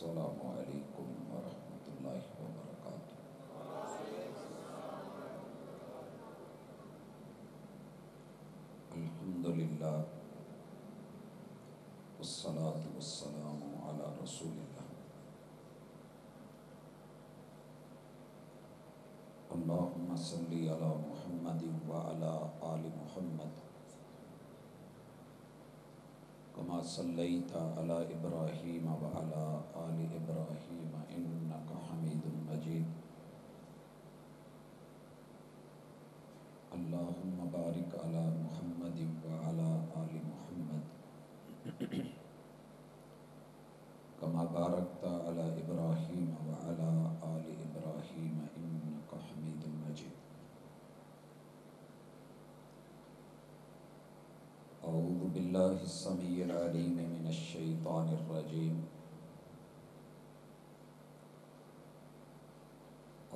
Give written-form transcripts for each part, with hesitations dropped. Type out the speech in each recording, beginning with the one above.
السلام علیکم ورحمۃ اللہ وبرکاتہ۔ الحمدللہ والصلاة والسلام علی رسول اللہ۔ اللہم صلی علی محمد وعلی آل محمد کما صلیت علی ابراہیم وعلی آل ابراہیم انک حمید مجید۔ اللہم بارک علی محمد وعلی آل محمد کما بارکت علی ابراہیم وعلی آل ابراہیم انک حمید مجید۔ اعوذ باللہ السمیع العلیم من الشیطان الرجیم۔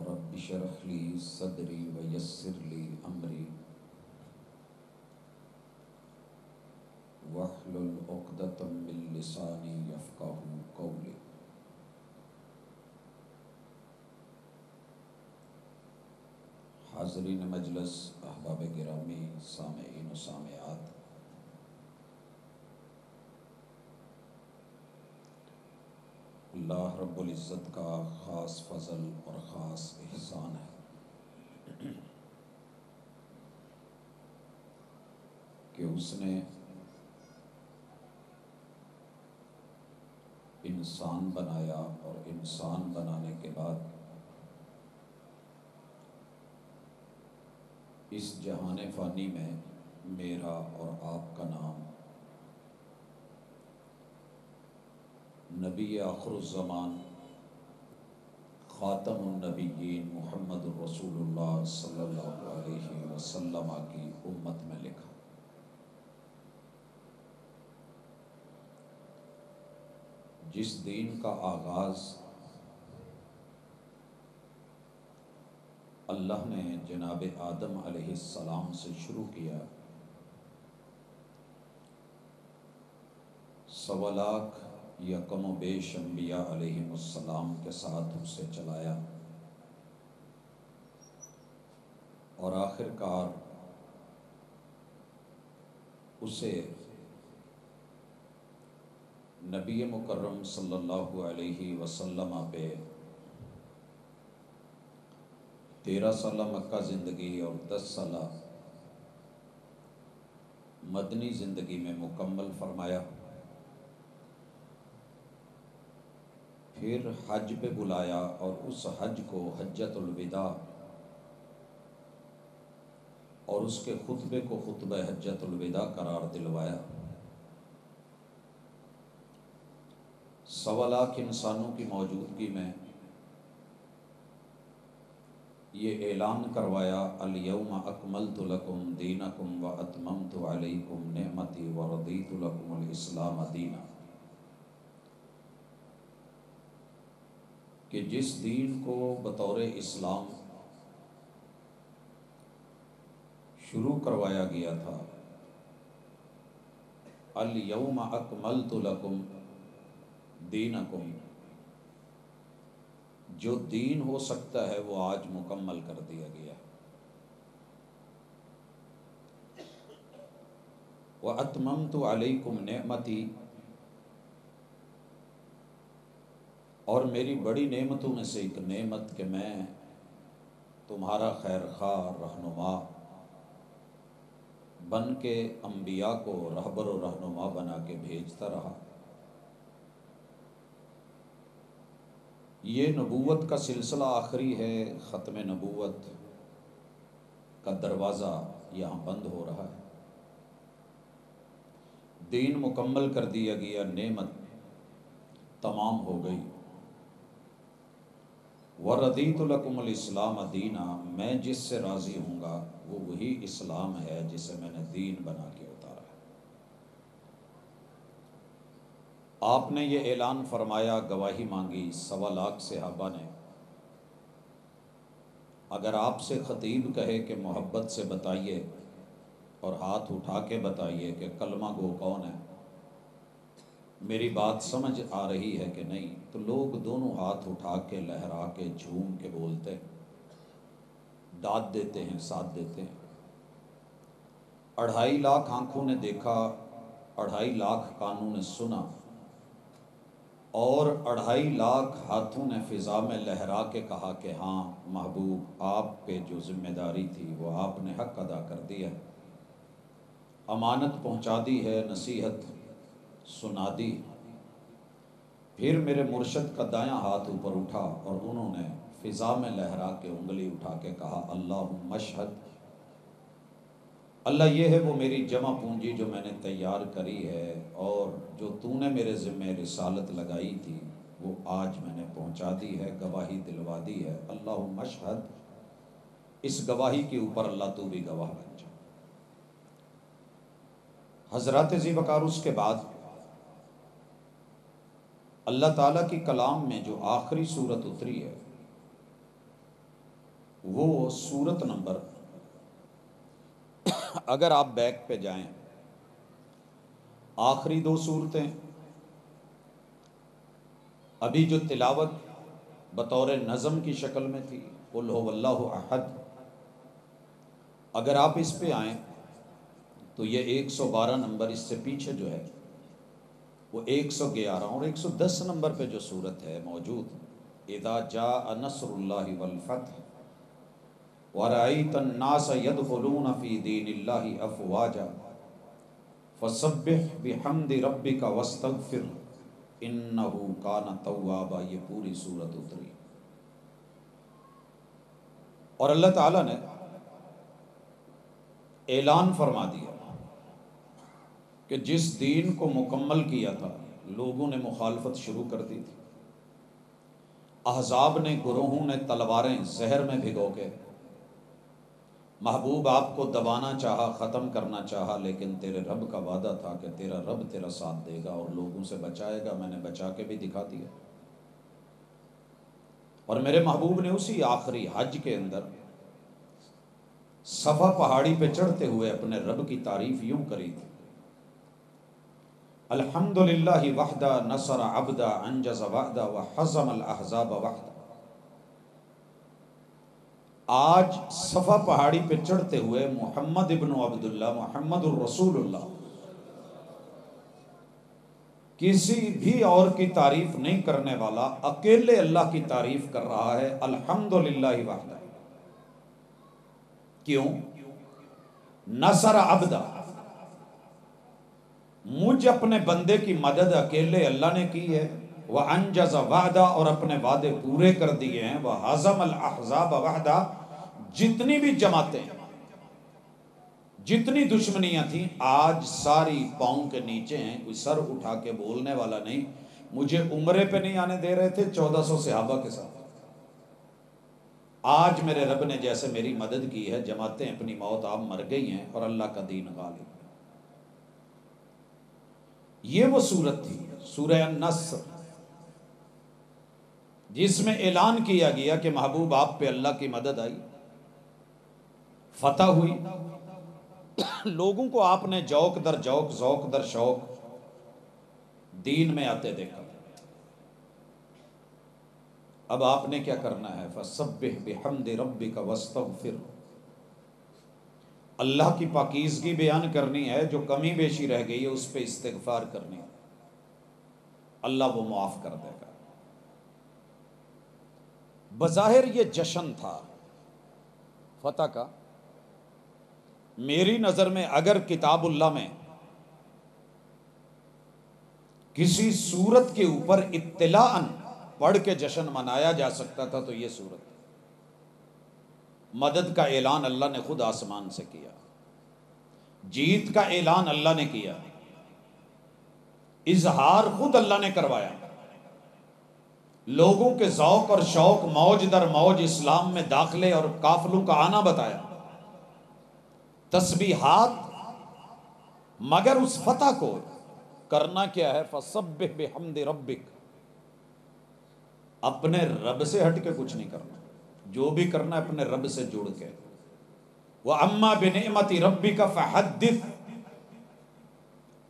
رب اشرح لی صدری ویسر لی امری واحلل عقدۃ من لسانی یفقہوا قولی۔ حاضرین مجلس، احباب گرامی، سامعین و سامعات، اللہ رب العزت کا خاص فضل اور خاص احسان ہے کہ اس نے انسان بنایا اور انسان بنانے کے بعد اس جہان فانی میں میرا اور آپ کا نام نبی آخر الزمان خاتم النبیین محمد الرسول اللہ صلی اللہ علیہ وسلم کی امت میں لکھا۔ جس دین کا آغاز اللہ نے جناب آدم علیہ السلام سے شروع کیا، 1.25 لاکھ یا کم و بیش انبیاء علیہم السلام کے ساتھ اسے چلایا، اور آخر کار اسے نبی مکرم صلی اللہ علیہ وسلم پہ 13 سالہ مکہ زندگی اور 10 سالہ مدنی زندگی میں مکمل فرمایا۔ پھر حج پہ بلایا اور اس حج کو حجۃ الوداع اور اس کے خطبے کو خطبہ حجۃ الوداع قرار دلوایا۔ 1.25 لاکھ انسانوں کی موجودگی میں یہ اعلان کروایا، الیوم اکملت لکم دینکم واتممت علیکم نعمتی ورضیت لکم الاسلام دینا، کہ جس دین کو بطور اسلام شروع کروایا گیا تھا، الیوم اکملت لکم دینکم، جو دین ہو سکتا ہے وہ آج مکمل کر دیا گیا۔ وَأَتْمَمْتُ عَلَيْكُمْ نِعْمَتِي، اور میری بڑی نعمتوں میں سے ایک نعمت کہ میں تمہارا خیر خواہ رہنما بن کے انبیاء کو رہبر و رہنما بنا کے بھیجتا رہا۔ یہ نبوت کا سلسلہ آخری ہے، ختم نبوت کا دروازہ یہاں بند ہو رہا ہے، دین مکمل کر دیا گیا، نعمت تمام ہو گئی۔ وَرَضِيتُ لَكُمُ الْإِسْلَامَ دِينًا، میں جس سے راضی ہوں گا وہ وہی اسلام ہے جسے میں نے دین بنا کے اتارا ہے۔ آپ نے یہ اعلان فرمایا، گواہی مانگی 1.25 لاکھ صحابہ نے۔ اگر آپ سے خطیب کہے کہ محبت سے بتائیے اور ہاتھ اٹھا کے بتائیے کہ کلمہ گو کون ہے، میری بات سمجھ آ رہی ہے کہ نہیں؟ تو لوگ دونوں ہاتھ اٹھا کے لہرا کے جھوم کے بولتے ہیں، داد دیتے ہیں، ساتھ دیتے ہیں۔ 2.5 لاکھ آنکھوں نے دیکھا، 2.5 لاکھ کانوں نے سنا، اور 2.5 لاکھ ہاتھوں نے فضا میں لہرا کے کہا کہ ہاں محبوب، آپ پہ جو ذمہ داری تھی وہ آپ نے حق ادا کر دیا ہے، امانت پہنچا دی ہے، نصیحت سنا دی۔ پھر میرے مرشد کا دایاں ہاتھ اوپر اٹھا اور انہوں نے فضا میں لہرا کے انگلی اٹھا کے کہا اللہم اشہد، اللہ یہ ہے وہ میری جمع پونجی جو میں نے تیار کری ہے، اور جو تو نے میرے ذمہ رسالت لگائی تھی وہ آج میں نے پہنچا دی ہے، گواہی دلوا دی ہے۔ اللہم اشہد، اس گواہی کے اوپر اللہ تو بھی گواہ بن جا۔ حضرات ذی وقار، اس کے بعد اللہ تعالیٰ کی کلام میں جو آخری سورت اتری ہے وہ سورت نمبر، اگر آپ بیک پہ جائیں، آخری 2 سورتیں ابھی جو تلاوت بطور نظم کی شکل میں تھی، قل هو اللہ احد، اگر آپ اس پہ آئیں تو یہ 112 نمبر، اس سے پیچھے جو ہے وہ 111 اور 110 نمبر پہ جو سورت ہے موجود، اذا جاء نصر اللہ والفتح وَرَأَيْتَ النَّاسَ يَدْخُلُونَ فِي دِينِ اللَّهِ أَفْوَاجًا فَسَبِّحْ بِحَمْدِ رَبِّكَ وَاسْتَغْفِرْ إِنَّهُ كَانَ تَوَّابًا۔ یہ پوری سورت اتری اور اللہ تعالیٰ نے اعلان فرما دیا کہ جس دین کو مکمل کیا تھا لوگوں نے مخالفت شروع کر دی تھی، احزاب نے، گروہوں نے تلواریں زہر میں بھگو کے محبوب آپ کو دبانا چاہا، ختم کرنا چاہا، لیکن تیرے رب کا وعدہ تھا کہ تیرا رب تیرا ساتھ دے گا اور لوگوں سے بچائے گا۔ میں نے بچا کے بھی دکھا دیا، اور میرے محبوب نے اسی آخری حج کے اندر صفا پہاڑی پہ چڑھتے ہوئے اپنے رب کی تعریف یوں کری تھی، الحمدللہ وحدہ نصر عبدہ انجز وعدہ وحزم الاحزاب وحدہ۔ آج صفا پہاڑی پہ چڑھتے ہوئے محمد ابن عبداللہ، محمد الرسول اللہ، کسی بھی اور کی تعریف نہیں کرنے والا، اکیلے اللہ کی تعریف کر رہا ہے، الحمدللہ وحدہ۔ کیوں؟ نصر عبدہ، مجھ اپنے بندے کی مدد اکیلے اللہ نے کی ہے، وَأَنْجَزَ وَعْدَ، اور اپنے وعدے پورے کر دیے ہیں، وَحَزَمَ الْأَحْزَابَ وَحْدَ، جتنی بھی جماعتیں، جتنی دشمنیاں تھیں آج ساری پاؤں کے نیچے ہیں، کوئی سر اٹھا کے بولنے والا نہیں۔ مجھے عمرے پہ نہیں آنے دے رہے تھے 1400 صحابہ کے ساتھ، آج میرے رب نے جیسے میری مدد کی ہے، جماعتیں اپنی موت آپ مر گئی ہیں اور اللہ کا دین غالب۔ یہ وہ صورت تھی سورہ النصر، جس میں اعلان کیا گیا کہ محبوب آپ پہ اللہ کی مدد آئی، فتح ہوئی، لوگوں کو آپ نے جوق در جوق، ذوق در شوق دین میں آتے دیکھا۔ اب آپ نے کیا کرنا ہے؟ فَسَبِّحْ بِحَمْدِ رَبِّكَ وَاسْتَغْفِرْ، اللہ کی پاکیزگی بیان کرنی ہے، جو کمی بیشی رہ گئی ہے اس پہ استغفار کرنی ہے، اللہ وہ معاف کر دے گا۔ بظاہر یہ جشن تھا فتح کا، میری نظر میں اگر کتاب اللہ میں کسی سورت کے اوپر اطلاعاً پڑھ کے جشن منایا جا سکتا تھا تو یہ سورت، مدد کا اعلان اللہ نے خود آسمان سے کیا، جیت کا اعلان اللہ نے کیا، اظہار خود اللہ نے کروایا، لوگوں کے ذوق اور شوق موج در موج اسلام میں داخلے اور قافلوں کا آنا بتایا، تسبیحات، مگر اس فتح کو کرنا کیا ہے؟ فَسَبِّحْ بِحَمْدِ رَبِّكَ، اپنے رب سے ہٹ کے کچھ نہیں کرنا، جو بھی کرنا ہے اپنے رب سے جڑ کے۔ وَأَمَّا بِنِعْمَةِ رَبِّكَ فَحَدِّثْ،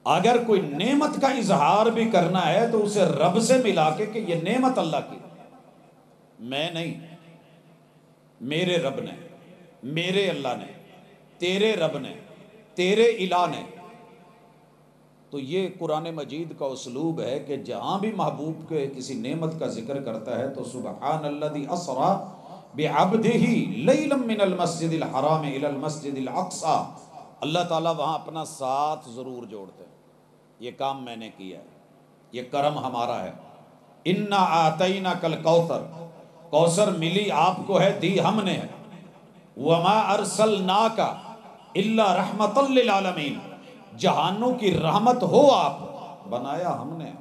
اگر کوئی نعمت کا اظہار بھی کرنا ہے تو اسے رب سے ملا کے کہ یہ نعمت اللہ کی، میں نہیں، میرے رب نے، میرے اللہ نے، تیرے رب نے، تیرے الہ نے۔ تو یہ قرآن مجید کا اسلوب ہے کہ جہاں بھی محبوب کے کسی نعمت کا ذکر کرتا ہے تو سبحان الذی اسریٰ بعبدہ لیلا من المسجد الحرام الی المسجد الاقصی، اللہ تعالیٰ وہاں اپنا ساتھ ضرور جوڑتے ہیں، یہ کام میں نے کیا ہے، یہ کرم ہمارا ہے۔ انا اعطیناک الکوثر، کوثر ملی آپ کو ہے، دی ہم نے ہے۔ وما ارسلناک الا رحمۃ للعالمین، جہانوں کی رحمت ہو آپ، بنایا ہم نے۔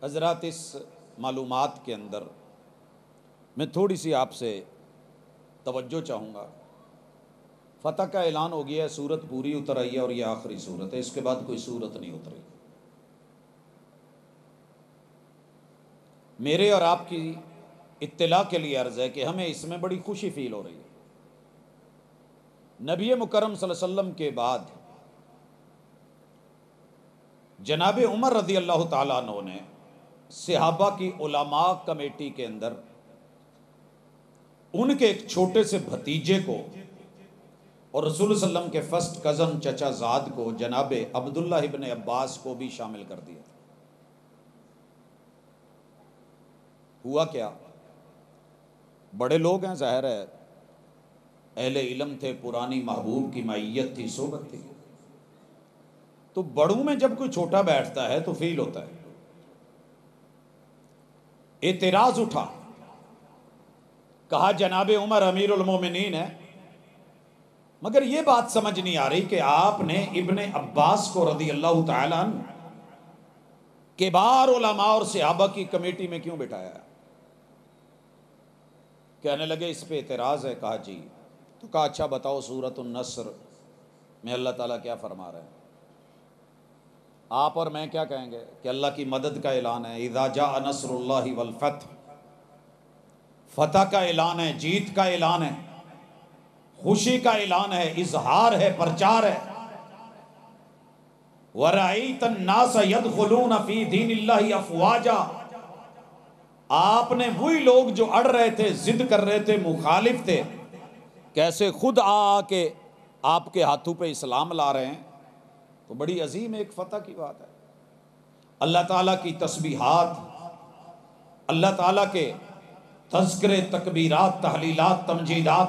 حضرات اس معلومات کے اندر میں تھوڑی سی آپ سے توجہ چاہوں گا۔ فتح کا اعلان ہو گیا ہے، سورت پوری اتر آئی ہے اور یہ آخری سورت ہے، اس کے بعد کوئی سورت نہیں اتری۔ میرے اور آپ کی اطلاع کے لیے عرض ہے کہ ہمیں اس میں بڑی خوشی فیل ہو رہی ہے۔ نبی مکرم صلی اللہ علیہ وسلم کے بعد جناب عمر رضی اللہ تعالیٰ عنہ نے صحابہ کی علماء کمیٹی کے اندر ان کے ایک چھوٹے سے بھتیجے کو اور رسول اللہ علیہ وسلم کے فرسٹ کزن چچا زاد کو جناب عبداللہ ابن عباس کو بھی شامل کر دیا۔ ہوا کیا، بڑے لوگ ہیں، ظاہر ہے اہل علم تھے، پرانی محبوب کی معیت تھی، صحبت تھی، تو بڑوں میں جب کوئی چھوٹا بیٹھتا ہے تو فیل ہوتا ہے۔ اعتراض اٹھا، کہا جناب عمر امیر المومنین ہے، مگر یہ بات سمجھ نہیں آ رہی کہ آپ نے ابن عباس کو رضی اللہ تعالیٰ عنہ کبار علماء اور صحابہ کی کمیٹی میں کیوں بٹھایا ہے؟ کہنے لگے اس پہ اعتراض ہے۔ کہا جی، تو کہا اچھا بتاؤ سورۃ النصر میں اللہ تعالیٰ کیا فرما رہے ہیں؟ آپ اور میں کیا کہیں گے کہ اللہ کی مدد کا اعلان ہے، اذا جاء نصر اللہ والفتح، فتح کا اعلان ہے، جیت کا اعلان ہے، خوشی کا اعلان ہے، اظہار ہے، پرچار ہے۔ وَرَأَيْتَ النَّاسَ يَدْخُلُونَ فِي دِينِ اللَّهِ أَفْوَاجًا، آپ نے وہی لوگ جو اڑ رہے تھے، ضد کر رہے تھے، مخالف تھے، کیسے خود آ کے آپ کے ہاتھوں پہ اسلام لا رہے ہیں، تو بڑی عظیم ایک فتح کی بات ہے۔ اللہ تعالیٰ کی تسبیحات، اللہ تعالیٰ کے تذکرے، تکبیرات، تحلیلات، تمجیدات،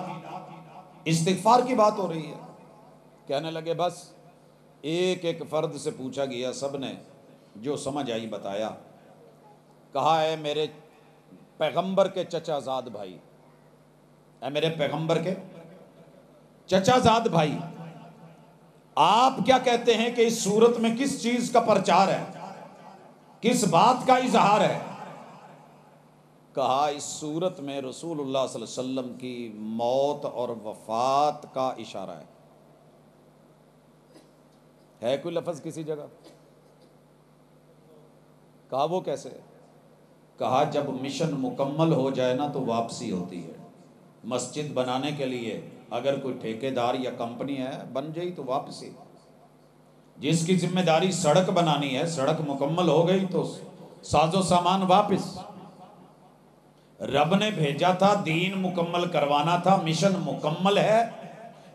استغفار کی بات ہو رہی ہے۔ کہنے لگے بس ایک ایک فرد سے پوچھا گیا، سب نے جو سمجھ آئی بتایا۔ کہا ہے میرے پیغمبر کے چچا زاد بھائی، اے میرے پیغمبر کے چچا زاد بھائی، آپ کیا کہتے ہیں کہ اس صورت میں کس چیز کا پرچار ہے، کس بات کا اظہار ہے؟ کہا اس صورت میں رسول اللہ صلی اللہ علیہ وسلم کی موت اور وفات کا اشارہ ہے کوئی لفظ کسی جگہ؟ کہا وہ کیسے؟ کہا جب مشن مکمل ہو جائے نا تو واپسی ہوتی ہے۔ مسجد بنانے کے لیے اگر کوئی ٹھیکیدار یا کمپنی ہے، بن جائی تو واپسی۔ جس کی ذمہ داری سڑک بنانی ہے، سڑک مکمل ہو گئی تو ساز و سامان واپس۔ رب نے بھیجا تھا، دین مکمل کروانا تھا، مشن مکمل ہے،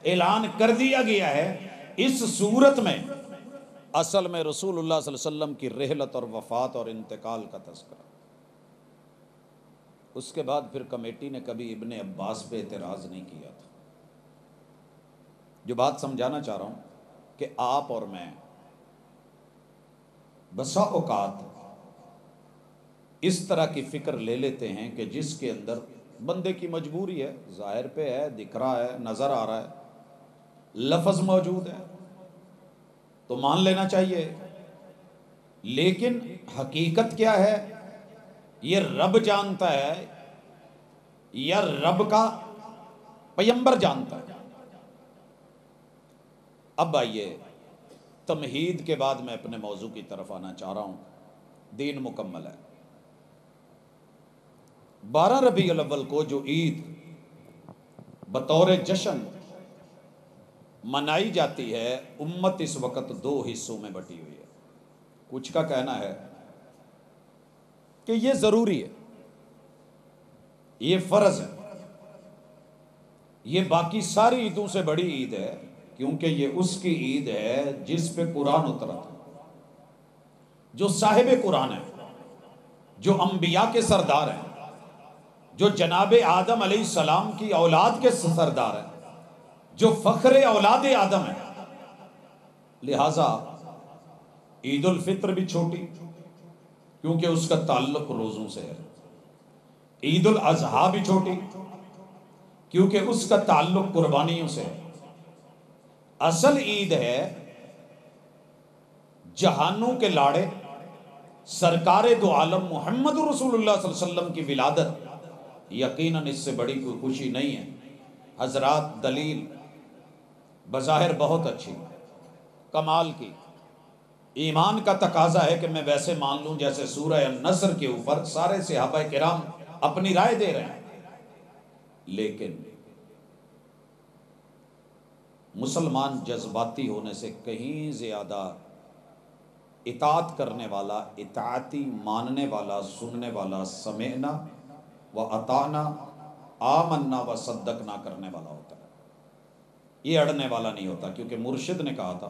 اعلان کر دیا گیا ہے۔ اس صورت میں اصل میں رسول اللہ صلی اللہ علیہ وسلم کی رحلت اور وفات اور انتقال کا تذکرہ۔ اس کے بعد پھر کمیٹی نے کبھی ابن عباس پہ اعتراض نہیں کیا تھا۔ جو بات سمجھانا چاہ رہا ہوں کہ آپ اور میں بسا اوقات اس طرح کی فکر لے لیتے ہیں کہ جس کے اندر بندے کی مجبوری ہے، ظاہر پہ ہے، دکھ رہا ہے، نظر آ رہا ہے، لفظ موجود ہے تو مان لینا چاہیے، لیکن حقیقت کیا ہے یہ رب جانتا ہے یا رب کا پیغمبر جانتا ہے۔ اب آئیے تمہید کے بعد میں اپنے موضوع کی طرف آنا چاہ رہا ہوں۔ دین مکمل ہے۔ 12 ربیع الاول کو جو عید بطور جشن منائی جاتی ہے، امت اس وقت دو حصوں میں بٹی ہوئی ہے۔ کچھ کا کہنا ہے کہ یہ ضروری ہے، یہ فرض ہے، یہ باقی ساری عیدوں سے بڑی عید ہے، کیونکہ یہ اس کی عید ہے جس پہ قرآن اترا تھا، جو صاحب قرآن ہے، جو انبیاء کے سردار ہیں، جو جناب آدم علیہ السلام کی اولاد کے سردار ہیں، جو فخر اولاد آدم ہے۔ لہٰذا عید الفطر بھی چھوٹی کیونکہ اس کا تعلق روزوں سے ہے، عید الاضحیٰ بھی چھوٹی کیونکہ اس کا تعلق قربانیوں سے ہے۔ اصل عید ہے جہانوں کے لاڑے سرکار دو عالم محمد رسول اللہ صلی اللہ علیہ وسلم کی ولادت، یقیناً اس سے بڑی کوئی خوشی نہیں ہے۔ حضرات، دلیل بظاہر بہت اچھی، کمال کی، ایمان کا تقاضا ہے کہ میں ویسے مان لوں جیسے سورہ النصر کے اوپر سارے صحابہ کرام اپنی رائے دے رہے ہیں، لیکن مسلمان جذباتی ہونے سے کہیں زیادہ اطاعت کرنے والا، اطاعتی ماننے والا، سننے والا، سمعنا و اطعنا، آمنا و صدقنا کرنے والا ہوتا ہے، یہ اڑنے والا نہیں ہوتا، کیونکہ مرشد نے کہا تھا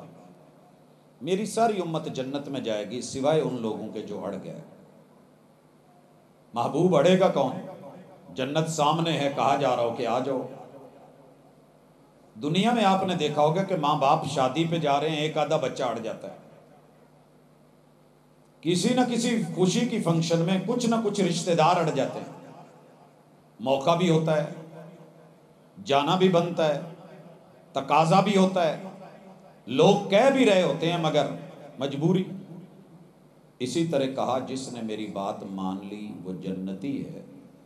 میری ساری امت جنت میں جائے گی سوائے ان لوگوں کے جو اڑ گئے۔ محبوب اڑے گا کون؟ جنت سامنے ہے، کہا جا رہا ہو کہ آ جاؤ۔ دنیا میں آپ نے دیکھا ہوگا کہ ماں باپ شادی پہ جا رہے ہیں، ایک آدھا بچہ اڑ جاتا ہے، کسی نہ کسی خوشی کی فنکشن میں کچھ نہ کچھ رشتہ دار اڑ جاتے ہیں، موقع بھی ہوتا ہے، جانا بھی بنتا ہے، تقاضا بھی ہوتا ہے، لوگ کہہ بھی رہے ہوتے ہیں مگر مجبوری۔ اسی طرح کہا جس نے میری بات مان لی وہ جنتی ہے،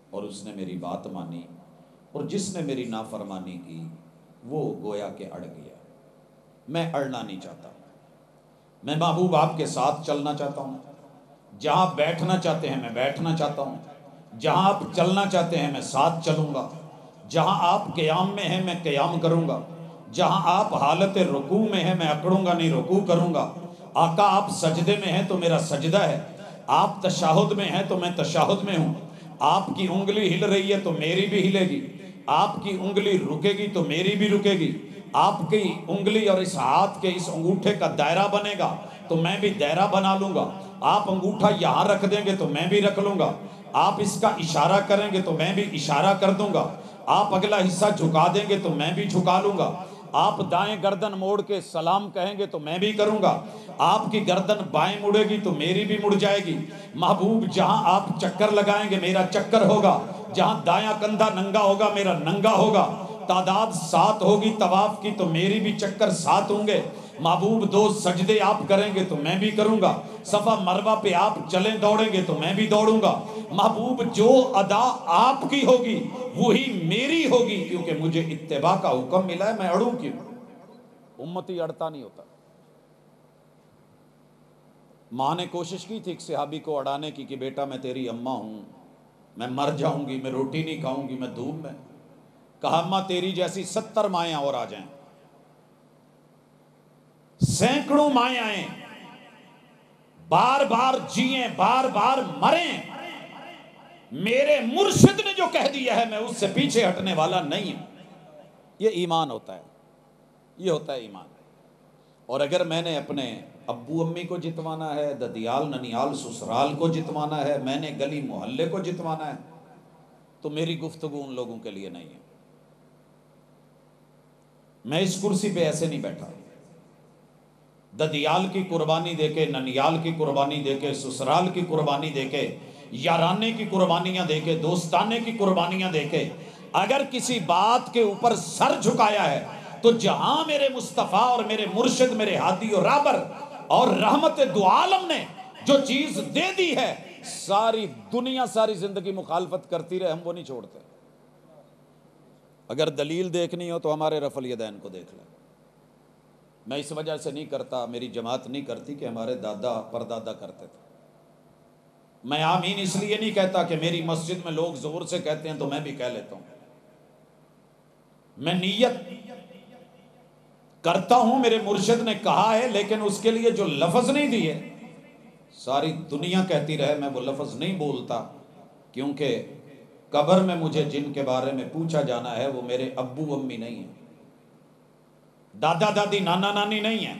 اور اس نے میری بات مانی، اور جس نے میری نافرمانی کی وہ گویا کہ اڑ گیا۔ میں اڑنا نہیں چاہتا، میں محبوب آپ کے ساتھ چلنا چاہتا ہوں، جہاں بیٹھنا چاہتے ہیں میں بیٹھنا چاہتا ہوں، جہاں آپ چلنا چاہتے ہیں میں ساتھ چلوں گا، جہاں آپ قیام میں ہیں میں قیام کروں گا، جہاں آپ حالت رکوع میں ہیں میں اکڑوں گا نہیں، رکوع کروں گا۔ آقا آپ سجدے میں ہیں تو میرا سجدہ ہے، آپ تشہد میں ہیں تو میں تشہد میں ہوں، آپ کی انگلی ہل رہی ہے تو میری بھی ہلے گی، آپ کی انگلی رکے گی تو میری بھی رکے گی، آپ کی انگلی اور اس ہاتھ کے اس انگوٹھے کا دائرہ بنے گا تو میں بھی دائرہ بنا لوں گا، آپ انگوٹھا یہاں رکھ دیں گے تو میں بھی رکھ لوں گا، آپ اس کا اشارہ کریں گے تو میں بھی اشارہ کر دوں گا، آپ اگلا حصہ جھکا دیں گے تو میں بھی جھکا لوں گا، آپ دائیں گردن موڑ کے سلام کہیں گے تو میں بھی کروں گا، آپ کی گردن بائیں مڑے گی تو میری بھی مڑ جائے گی۔ محبوب جہاں آپ چکر لگائیں گے میرا چکر ہوگا، جہاں دایاں کندھا ننگا ہوگا میرا ننگا ہوگا، تعداد 7 ہوگی طواف کی تو میری بھی چکر 7 ہوں گے۔ محبوب 2 سجدے آپ کریں گے تو میں بھی کروں گا، صفا مروہ پہ آپ چلیں دوڑیں گے تو میں بھی دوڑوں گا۔ محبوب جو ادا آپ کی ہوگی وہی میری ہوگی، کیونکہ مجھے اتباع کا حکم ملا ہے، میں اڑوں کیوں؟ امتی اڑتا نہیں ہوتا۔ ماں نے کوشش کی تھی ایک صحابی کو اڑانے کی کہ بیٹا میں تیری اماں ہوں، میں مر جاؤں گی، میں روٹی نہیں کھاؤں گی، میں دھوپ میں۔ کہا اماں تیری جیسی 70 مائیں اور آ جائیں، سینکڑوں مائیں آئیں، بار بار جئیں بار بار مریں، میرے مرشد نے جو کہہ دیا ہے میں اس سے پیچھے ہٹنے والا نہیں ہوں۔ یہ ایمان ہوتا ہے، یہ ہوتا ہے ایمان۔ اور اگر میں نے اپنے ابو امی کو جتوانا ہے، ددیال ننیال سسرال کو جتوانا ہے، میں نے گلی محلے کو جتوانا ہے، تو میری گفتگو ان لوگوں کے لیے نہیں ہے۔ میں اس کرسی پہ ایسے نہیں بیٹھا، ددیال کی قربانی دے کے، ننیال کی قربانی دے کے، سسرال کی قربانی دے کے، یارانے کی قربانیاں دے کے، دوستانے کی قربانیاں دے کے اگر کسی بات کے اوپر سر جھکایا ہے تو جہاں میرے مصطفیٰ اور میرے مرشد، میرے ہادی اور رابر اور رحمت دو عالم نے جو چیز دے دی ہے، ساری دنیا ساری زندگی مخالفت کرتی رہے، ہم وہ نہیں چھوڑتے۔ اگر دلیل دیکھنی ہو تو ہمارے رفع الیدین کو دیکھ لیں۔ میں اس وجہ سے نہیں کرتا، میری جماعت نہیں کرتی کہ ہمارے دادا پردادا کرتے تھے۔ میں آمین اس لیے نہیں کہتا کہ میری مسجد میں لوگ زور سے کہتے ہیں تو میں بھی کہہ لیتا ہوں۔ میں نیت کرتا ہوں میرے مرشد نے کہا ہے، لیکن اس کے لیے جو لفظ نہیں دیے، ساری دنیا کہتی رہے میں وہ لفظ نہیں بولتا، کیونکہ قبر میں مجھے جن کے بارے میں پوچھا جانا ہے وہ میرے ابو امی نہیں ہیں، دادا دادی نانا نانی نہیں ہیں،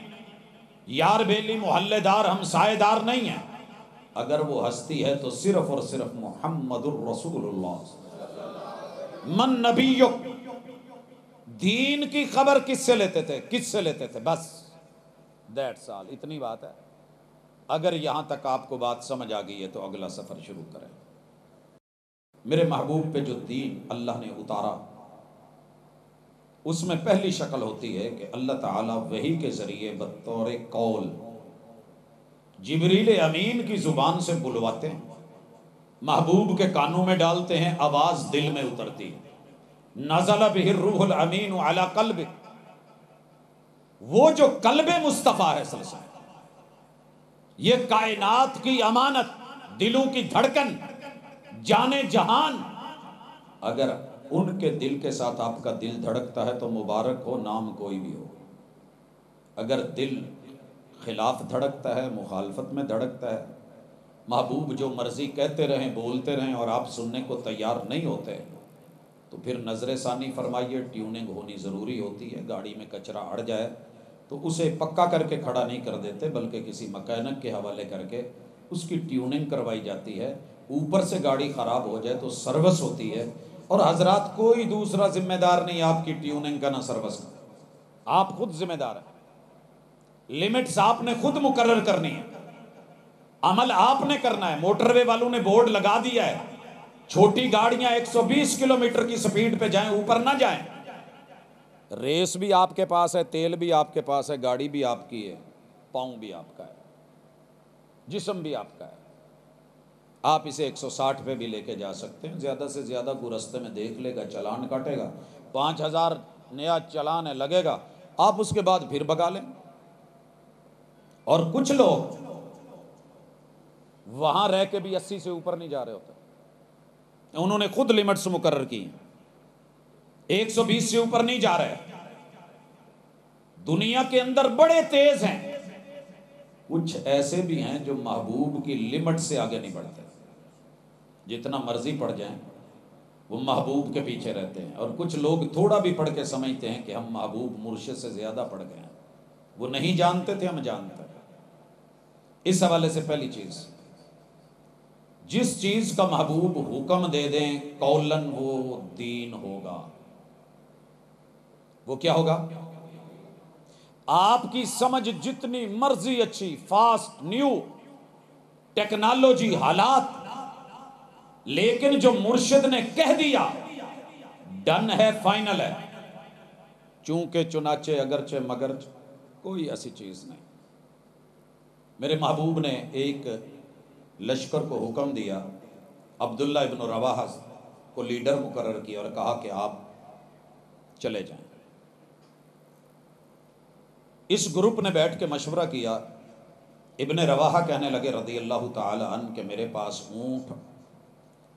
یار بیلی محلے دار ہمسائے دار نہیں ہیں۔ اگر وہ ہستی ہے تو صرف اور صرف محمد الرسول اللہ۔ من نبیک، دین کی خبر کس سے لیتے تھے؟ کس سے لیتے تھے؟ بس دیٹس آل، اتنی بات ہے۔ اگر یہاں تک آپ کو بات سمجھ آ گئی ہے تو اگلا سفر شروع کریں۔ میرے محبوب پہ جو دین اللہ نے اتارا، اس میں پہلی شکل ہوتی ہے کہ اللہ تعالیٰ وحی کے ذریعے بطور قول جبریل امین کی زبان سے بلواتے ہیں، محبوب کے کانوں میں ڈالتے ہیں، آواز دل میں اترتی ہے۔ نزل بہ الروح الامین علی قلب، وہ جو قلب مصطفیٰ ہے سلسلہ، یہ کائنات کی امانت، دلوں کی دھڑکن، جانے جہان، اگر ان کے دل کے ساتھ آپ کا دل دھڑکتا ہے تو مبارک ہو، نام کوئی بھی ہو۔ اگر دل خلاف دھڑکتا ہے، مخالفت میں دھڑکتا ہے، محبوب جو مرضی کہتے رہیں، بولتے رہیں اور آپ سننے کو تیار نہیں ہوتے، تو پھر نظر ثانی فرمائیے، ٹیوننگ ہونی ضروری ہوتی ہے۔ گاڑی میں کچرا اڑ جائے تو اسے پکا کر کے کھڑا نہیں کر دیتے، بلکہ کسی مکینک کے حوالے کر کے اس کی ٹیوننگ کروائی جاتی ہے۔ اوپر سے گاڑی خراب ہو جائے تو سروس ہوتی ہے، اور حضرات کوئی دوسرا ذمہ دار نہیں آپ کی ٹیوننگ کا نہ سروس کا، آپ خود ذمہ دار ہیں۔ لمٹس آپ نے خود مقرر کرنی ہے، عمل آپ نے کرنا ہے۔ موٹر وے والوں نے بورڈ لگا دیا ہے، چھوٹی گاڑیاں 120 کلومیٹر کی سپیڈ پہ جائیں، اوپر نہ جائیں۔ ریس بھی آپ کے پاس ہے، تیل بھی آپ کے پاس ہے، گاڑی بھی آپ کی ہے، پاؤں بھی آپ کا ہے، جسم بھی آپ کا ہے۔ آپ اسے 160 پہ بھی لے کے جا سکتے ہیں، زیادہ سے زیادہ کوئی رستے میں دیکھ لے گا، چلان کاٹے گا، 5000 نیا چلان ہے لگے گا، آپ اس کے بعد پھر بگا لیں۔ اور کچھ لوگ وہاں رہ کے بھی 80 سے اوپر نہیں جا رہے ہوتے، انہوں نے خود لمٹس مقرر کی، 120 سے اوپر نہیں جا رہے۔ دنیا کے اندر بڑے تیز ہیں، کچھ ایسے بھی ہیں جو محبوب کی لمٹ سے آگے نہیں بڑھتے، جتنا مرضی پڑھ جائیں وہ محبوب کے پیچھے رہتے ہیں۔ اور کچھ لوگ تھوڑا بھی پڑھ کے سمجھتے ہیں کہ ہم محبوب مرشد سے زیادہ پڑھ گئے ہیں، وہ نہیں جانتے تھے، ہم جانتے ہیں۔ اس حوالے سے پہلی چیز، جس چیز کا محبوب حکم دے دیں قولن وہ دین ہوگا۔ وہ کیا ہوگا؟ آپ کی سمجھ جتنی مرضی اچھی، فاسٹ، نیو ٹیکنالوجی، حالات، لیکن جو مرشد نے کہہ دیا ڈن ہے، فائنل ہے۔ چونکہ چنانچہ اگرچہ مگرچہ کوئی ایسی چیز نہیں۔ میرے محبوب نے ایک لشکر کو حکم دیا، عبداللہ ابن رواحہ کو لیڈر مقرر کیا اور کہا کہ آپ چلے جائیں۔ اس گروپ نے بیٹھ کے مشورہ کیا، ابن رواحہ کہنے لگے رضی اللہ تعالی عنہ کہ میرے پاس اونٹ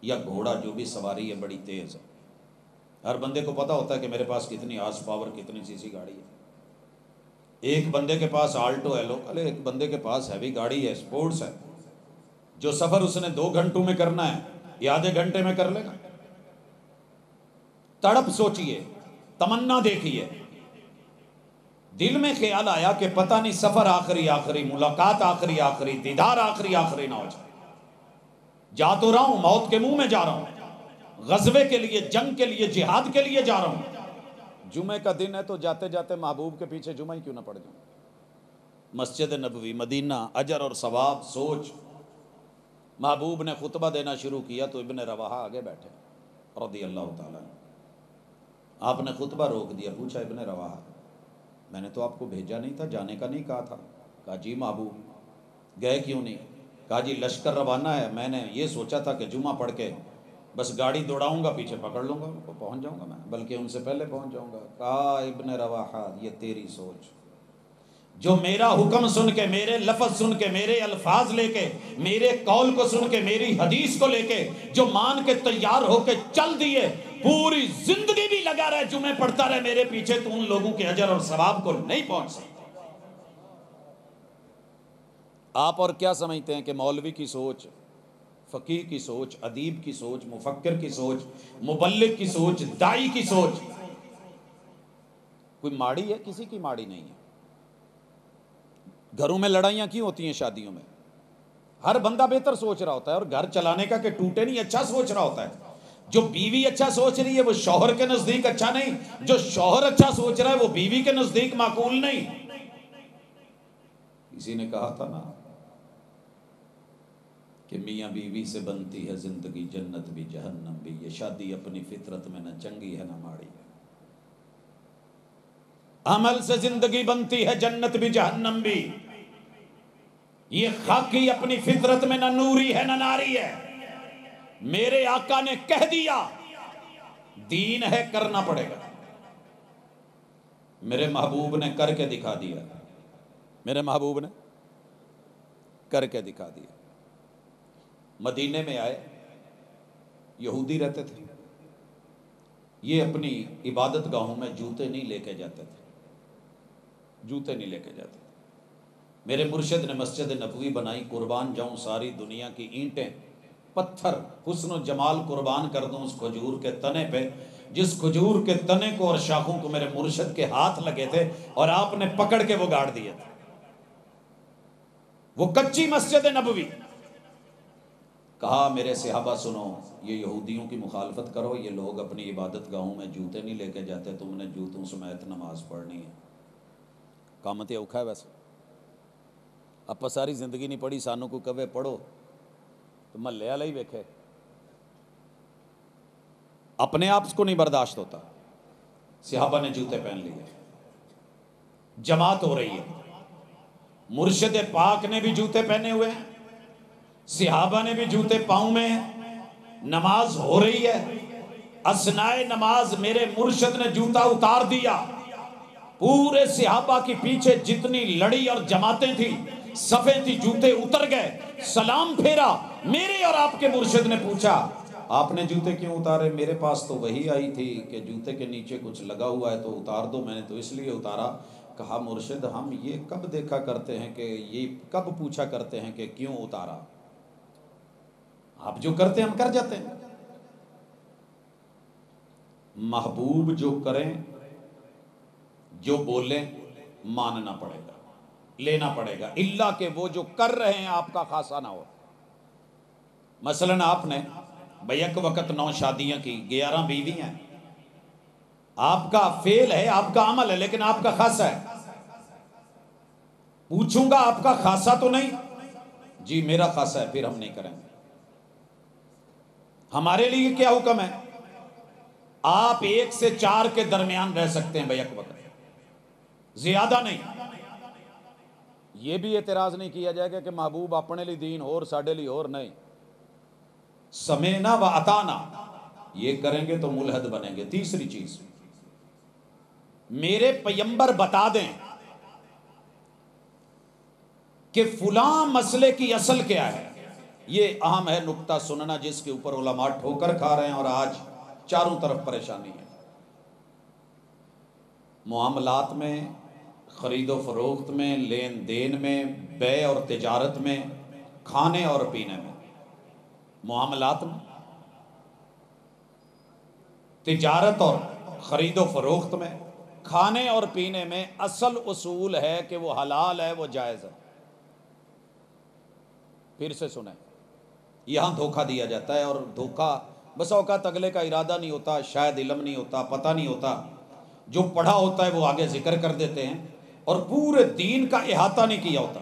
یا گھوڑا جو بھی سواری ہے بڑی تیز ہے۔ ہر بندے کو پتا ہوتا ہے کہ میرے پاس کتنی ہارس پاور، کتنی سی سی گاڑی ہے۔ ایک بندے کے پاس آلٹو ہے لوکل، ایک بندے کے پاس ہیوی گاڑی ہے، سپورٹس ہے، جو سفر اس نے 2 گھنٹوں میں کرنا ہے یا آدھے گھنٹے میں کر لے گا۔ تڑپ سوچئے، تمنا دیکھیے، دل میں خیال آیا کہ پتہ نہیں سفر آخری ملاقات آخری دیدار آخری نہ ہو جائے۔ جا تو رہا ہوں، موت کے منہ میں جا رہا ہوں، غزوے کے لیے، جنگ کے لیے، جہاد کے لیے جا رہا ہوں۔ جمعے کا دن ہے تو جاتے جاتے محبوب کے پیچھے جمعہ ہی کیوں نہ پڑ جاؤں۔ مسجد نبوی، مدینہ، اجر اور ثواب، سوچ۔ محبوب نے خطبہ دینا شروع کیا تو ابن رواحہ آگے بیٹھے رضی اللہ تعالیٰ عنہ۔ آپ نے خطبہ روک دیا، پوچھا ابن رواحہ میں نے تو آپ کو بھیجا نہیں تھا، جانے کا نہیں کہا تھا؟ کہا جی محبوب، گئے کیوں نہیں؟ کہا جی لشکر روانہ ہے، میں نے یہ سوچا تھا کہ جمعہ پڑھ کے بس گاڑی دوڑاؤں گا، پیچھے پکڑ لوں گا ان کو، پہنچ جاؤں گا میں، بلکہ ان سے پہلے پہنچ جاؤں گا۔ کہا ابن رواحہ یہ تیری سوچ، جو میرا حکم سن کے، میرے لفظ سن کے، میرے الفاظ لے کے، میرے قول کو سن کے، میری حدیث کو لے کے جو مان کے تیار ہو کے چل دیے، پوری زندگی بھی لگا رہے، جمعے پڑھتا رہے میرے پیچھے، تو ان لوگوں کے اجر اور ثواب کو نہیں پہنچ سکتا۔ آپ اور کیا سمجھتے ہیں کہ مولوی کی سوچ، فقیہ کی سوچ، ادیب کی سوچ، مفکر کی سوچ، مبلغ کی سوچ، داعی کی سوچ کوئی ماڑی ہے؟ کسی کی ماڑی نہیں ہے۔ گھروں میں لڑائیاں کیوں ہوتی ہیں؟ شادیوں میں ہر بندہ بہتر سوچ رہا ہوتا ہے، اور گھر چلانے کا کہ ٹوٹے نہیں اچھا سوچ رہا ہوتا ہے۔ جو بیوی اچھا سوچ رہی ہے وہ شوہر کے نزدیک اچھا نہیں، جو شوہر اچھا سوچ رہا ہے وہ بیوی کے نزدیک معقول نہیں۔ کسی نے کہا تھا نا کہ میاں بیوی سے بنتی ہے زندگی، جنت بھی جہنم بھی، یہ شادی اپنی فطرت میں نہ چنگی ہے نہ ماڑی ہے۔ عمل سے زندگی بنتی ہے جنت بھی جہنم بھی، یہ خاکی اپنی فطرت میں نہ نوری ہے نہ ناری ہے۔ میرے آقا نے کہہ دیا، دین ہے کرنا پڑے گا۔ میرے محبوب نے کر کے دکھا دیا، میرے محبوب نے کر کے دکھا دیا۔ مدینے میں آئے، یہودی رہتے تھے، یہ اپنی عبادت گاہوں میں جوتے نہیں لے کے جاتے تھے، جوتے نہیں لے کے جاتے تھے۔ میرے مرشد نے مسجد نبوی بنائی، قربان جاؤں ساری دنیا کی اینٹیں پتھر حسن و جمال قربان کر دوں اس کھجور کے تنے پہ، جس کھجور کے تنے کو اور شاخوں کو میرے مرشد کے ہاتھ لگے تھے اور آپ نے پکڑ کے وہ گاڑ دیے تھے۔ وہ کچی مسجد نبوی، کہا میرے صحابہ سنو، یہ یہودیوں کی مخالفت کرو، یہ لوگ اپنی عبادت گاہوں میں جوتے نہیں لے کے جاتے، تم نے جوتوں سمیت نماز پڑھنی ہے۔ کام تے اوکھا ہے ویسے، آپ ساری زندگی نہیں پڑھی، سانوں کو کہے پڑھو تو محلے والا ہی ویکھے، اپنے آپ کو نہیں برداشت ہوتا۔ صحابہ نے جوتے پہن لیے، جماعت ہو رہی ہے، مرشد پاک نے بھی جوتے پہنے ہوئے ہیں، صحابہ نے بھی جوتے پاؤں میں ہیں، نماز ہو رہی ہے۔ اثنائے نماز میرے مرشد نے جوتا اتار دیا، پورے صحابہ کی پیچھے جتنی لڑی اور جماعتیں تھیں، صفیں تھی، جوتے اتر گئے، سلام پھیرا، میرے اور آپ کے مرشد نے پوچھا آپ نے جوتے کیوں اتارے؟ میرے پاس تو وہی آئی تھی کہ جوتے کے نیچے کچھ لگا ہوا ہے تو اتار دو، میں نے تو اس لیے اتارا۔ کہا مرشد ہم یہ کب دیکھا کرتے ہیں، کہ یہ کب پوچھا کرتے ہیں کہ کیوں اتارا؟ آپ جو کرتے ہیں ہم کر جاتے ہیں۔ محبوب جو کریں، جو بولیں، ماننا پڑے گا، لینا پڑے گا، الا کہ وہ جو کر رہے ہیں آپ کا خاصا نہ ہو۔ مثلاً آپ نے بیک وقت 9 شادیاں کی، 11 بیوی ہیں، آپ کا فعل ہے، آپ کا عمل ہے، لیکن آپ کا خاصہ ہے۔ پوچھوں گا آپ کا خاصہ تو نہیں؟ جی میرا خاصہ ہے، پھر ہم نہیں کریں گے۔ ہمارے لیے کیا حکم ہے؟ آپ 1 سے 4 کے درمیان رہ سکتے ہیں بیک وقت، زیادہ نہیں۔ یہ بھی اعتراض نہیں کیا جائے گا کہ محبوب اپنے لیے دین اور ساڈے لیے اور نہیں۔ سمینا و اطانا یہ کریں گے تو ملحد بنیں گے۔ تیسری چیز، میرے پیمبر بتا دیں کہ فلاں مسئلے کی اصل کیا ہے۔ یہ اہم ہے نکتہ سننا، جس کے اوپر علماء ٹھوکر کھا رہے ہیں اور آج چاروں طرف پریشانی ہے۔ معاملات میں، خرید و فروخت میں، لین دین میں، بیع اور تجارت میں، کھانے اور پینے میں، معاملات میں، تجارت اور خرید و فروخت میں، کھانے اور پینے میں اصل اصول ہے کہ وہ حلال ہے، وہ جائز ہے۔ پھر سے سنیں، یہاں دھوکہ دیا جاتا ہے، اور دھوکہ بس اوقات اگلے کا ارادہ نہیں ہوتا، شاید علم نہیں ہوتا، پتہ نہیں ہوتا، جو پڑھا ہوتا ہے وہ آگے ذکر کر دیتے ہیں اور پورے دین کا احاطہ نہیں کیا ہوتا۔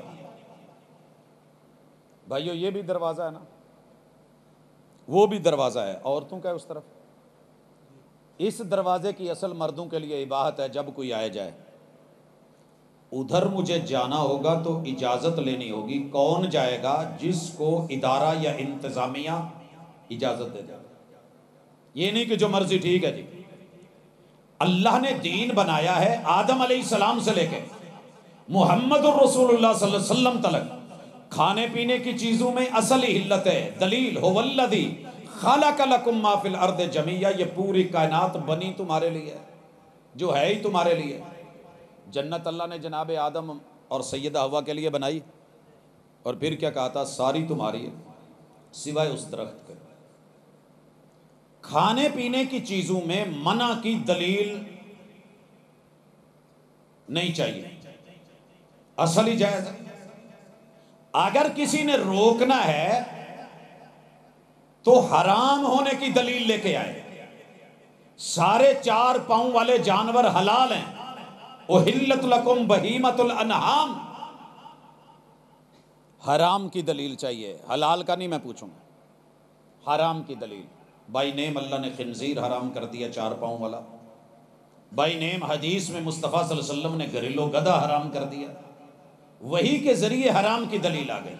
بھائیو یہ بھی دروازہ ہے نا، وہ بھی دروازہ ہے، عورتوں کا ہے اس طرف۔ اس دروازے کی اصل مردوں کے لیے اباحت ہے، جب کوئی آئے جائے ادھر مجھے جانا ہوگا تو اجازت لینی ہوگی۔ کون جائے گا؟ جس کو ادارہ یا انتظامیہ اجازت دے دے۔ یہ نہیں کہ جو مرضی، ٹھیک ہے جی۔ اللہ نے دین بنایا ہے آدم علیہ السلام سے لے کے محمد الرسول اللہ صلی اللہ علیہ وسلم تلک کھانے پینے کی چیزوں میں اصل علت ہے، دلیل هو الذی خلق لکم ما فی الارض جمیعا، یہ پوری کائنات بنی تمہارے لیے، جو ہے ہی تمہارے لیے۔ جنت اللہ نے جناب آدم اور سیدہ حوا کے لیے بنائی، اور پھر کیا کہا تھا؟ ساری تمہاری ہے سوائے اس درخت کے۔ کھانے پینے کی چیزوں میں منع کی دلیل نہیں چاہیے، اصل ہی جائز ہے۔ اگر کسی نے روکنا ہے تو حرام ہونے کی دلیل لے کے آئے۔ سارے 4 پاؤں والے جانور حلال ہیں، احلت لکم بہیمۃ الانعام، حرام کی دلیل چاہیے، حلال کا نہیں میں پوچھوں گا، حرام کی دلیل۔ بائی نیم اللہ نے خنزیر حرام کر دیا 4 پاؤں والا، بائی نیم حدیث میں مصطفیٰ صلی اللہ علیہ وسلم نے گھریلو گدھا حرام کر دیا، وہی کے ذریعے حرام کی دلیل آ گئی۔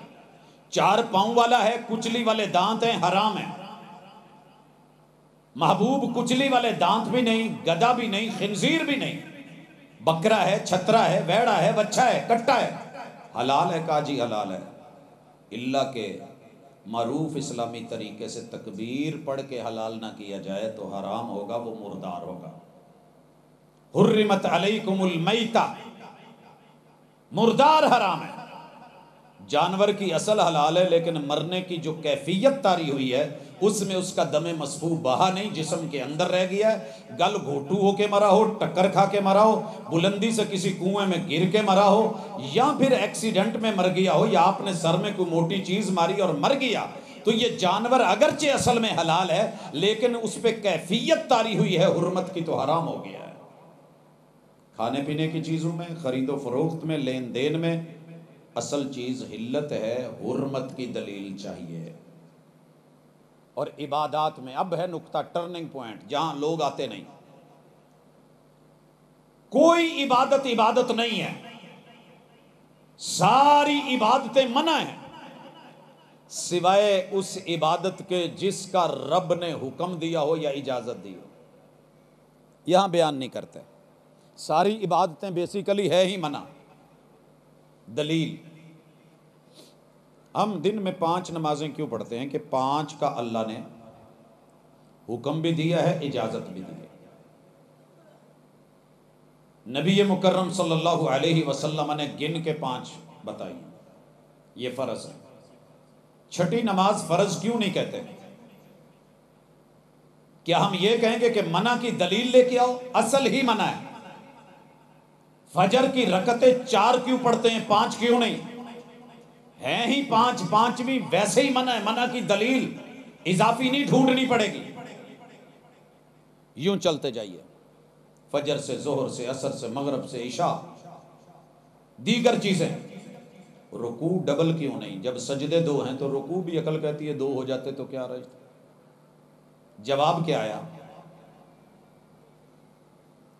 4 پاؤں والا ہے، کچلی والے دانت ہیں، حرام ہیں۔ محبوب کچلی والے دانت بھی نہیں، گدھا بھی نہیں، خنزیر بھی نہیں، بکرا ہے، چھترا ہے، ویڑا ہے، بچہ ہے، کٹا ہے، حلال ہے، کاجی حلال ہے، اللہ کے معروف اسلامی طریقے سے تکبیر پڑھ کے حلال نہ کیا جائے تو حرام ہوگا، وہ مردار ہوگا۔ حرمت علیکم المیتہ، مردار حرام ہے۔ جانور کی اصل حلال ہے، لیکن مرنے کی جو کیفیت طاری ہوئی ہے اس میں اس کا دم مسفوح بہا نہیں، جسم کے اندر رہ گیا ہے، گل گھوٹو ہو کے مرا ہو، ٹکر کھا کے مرا ہو، بلندی سے کسی کنویں میں گر کے مرا ہو، یا پھر ایکسیڈنٹ میں مر گیا ہو، یا آپ نے سر میں کوئی موٹی چیز ماری اور مر گیا، تو یہ جانور اگرچہ اصل میں حلال ہے لیکن اس پہ کیفیت طاری ہوئی ہے حرمت کی، تو حرام ہو گیا ہے۔ کھانے پینے کی چیزوں میں، خرید و فروخت میں، لین دین میں اصل چیز حلت ہے، حرمت کی دلیل چاہیے۔ اور عبادات میں اب ہے نقطہ ٹرننگ پوائنٹ، جہاں لوگ آتے نہیں۔ کوئی عبادت نہیں ہے، ساری عبادتیں منع ہیں سوائے اس عبادت کے جس کا رب نے حکم دیا ہو یا اجازت دی ہو، یہاں بیان نہیں کرتے۔ ساری عبادتیں بیسیکلی ہے ہی منع۔ دلیل، ہم دن میں 5 نمازیں کیوں پڑھتے ہیں؟ کہ 5 کا اللہ نے حکم بھی دیا ہے، اجازت بھی دی ہے۔ نبی مکرم صلی اللہ علیہ وسلم نے گن کے 5 بتائی، یہ فرض ہے۔ چھٹی نماز فرض کیوں نہیں کہتے؟ کیا ہم یہ کہیں گے کہ منع کی دلیل لے کے آؤ؟ اصل ہی منع ہے۔ فجر کی رکعتیں 4 کیوں پڑھتے ہیں، 5 کیوں نہیں؟ ہیں ہی 5، 5ویں ویسے ہی منع ہے، منع کی دلیل اضافی نہیں ڈھونڈنی پڑے گی۔ یوں چلتے جائیے، فجر سے، ظہر سے، عصر سے، مغرب سے، عشاء، دیگر چیزیں۔ رکوع ڈبل کیوں نہیں؟ جب سجدے 2 ہیں تو رکوع بھی عقل کہتی ہے 2 ہو جاتے تو کیا رہے؟ جواب کیا آیا؟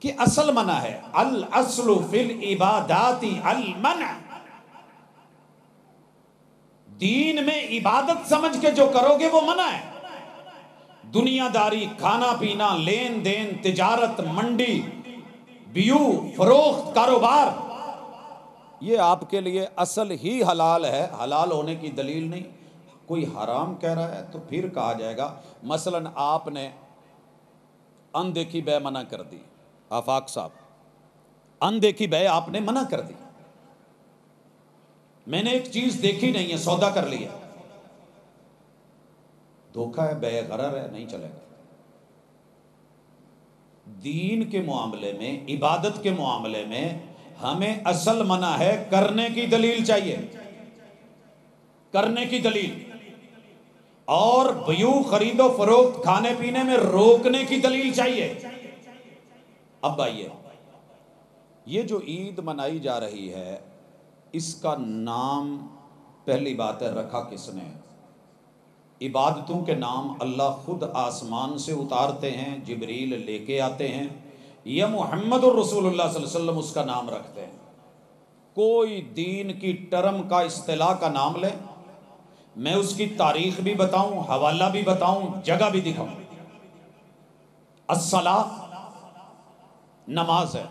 کہ اصل منع ہے، الاصل فی العبادات المنع، دین میں عبادت سمجھ کے جو کرو گے وہ منع ہے۔ دنیا داری، کھانا پینا، لین دین، تجارت، منڈی، بیو، فروخت، کاروبار، یہ آپ کے لیے اصل ہی حلال ہے، حلال ہونے کی دلیل نہیں۔ کوئی حرام کہہ رہا ہے تو پھر کہا جائے گا، مثلا آپ نے اندیکھی بے منع کر دی، آفاق صاحب، اندیکھی بے آپ نے منع کر دی، میں نے ایک چیز دیکھی نہیں ہے، سودا کر لیا، دھوکہ ہے، بے غرر ہے، نہیں چلے گا۔ دین کے معاملے میں، عبادت کے معاملے میں ہمیں اصل منع ہے، کرنے کی دلیل چاہیے، کرنے کی دلیل، اور بیوع، خرید و فروخت، کھانے پینے میں روکنے کی دلیل چاہیے۔ اب آئیے، یہ جو عید منائی جا رہی ہے اس کا نام، پہلی بات ہے، رکھا کس نے؟ عبادتوں کے نام اللہ خود آسمان سے اتارتے ہیں، جبریل لے کے آتے ہیں، یا محمد الرسول اللہ صلی اللہ علیہ وسلم اس کا نام رکھتے ہیں۔ کوئی دین کی ٹرم کا، اصطلاح کا نام لیں، میں اس کی تاریخ بھی بتاؤں، حوالہ بھی بتاؤں، جگہ بھی دکھاؤں۔ الصلاۃ نماز ہے،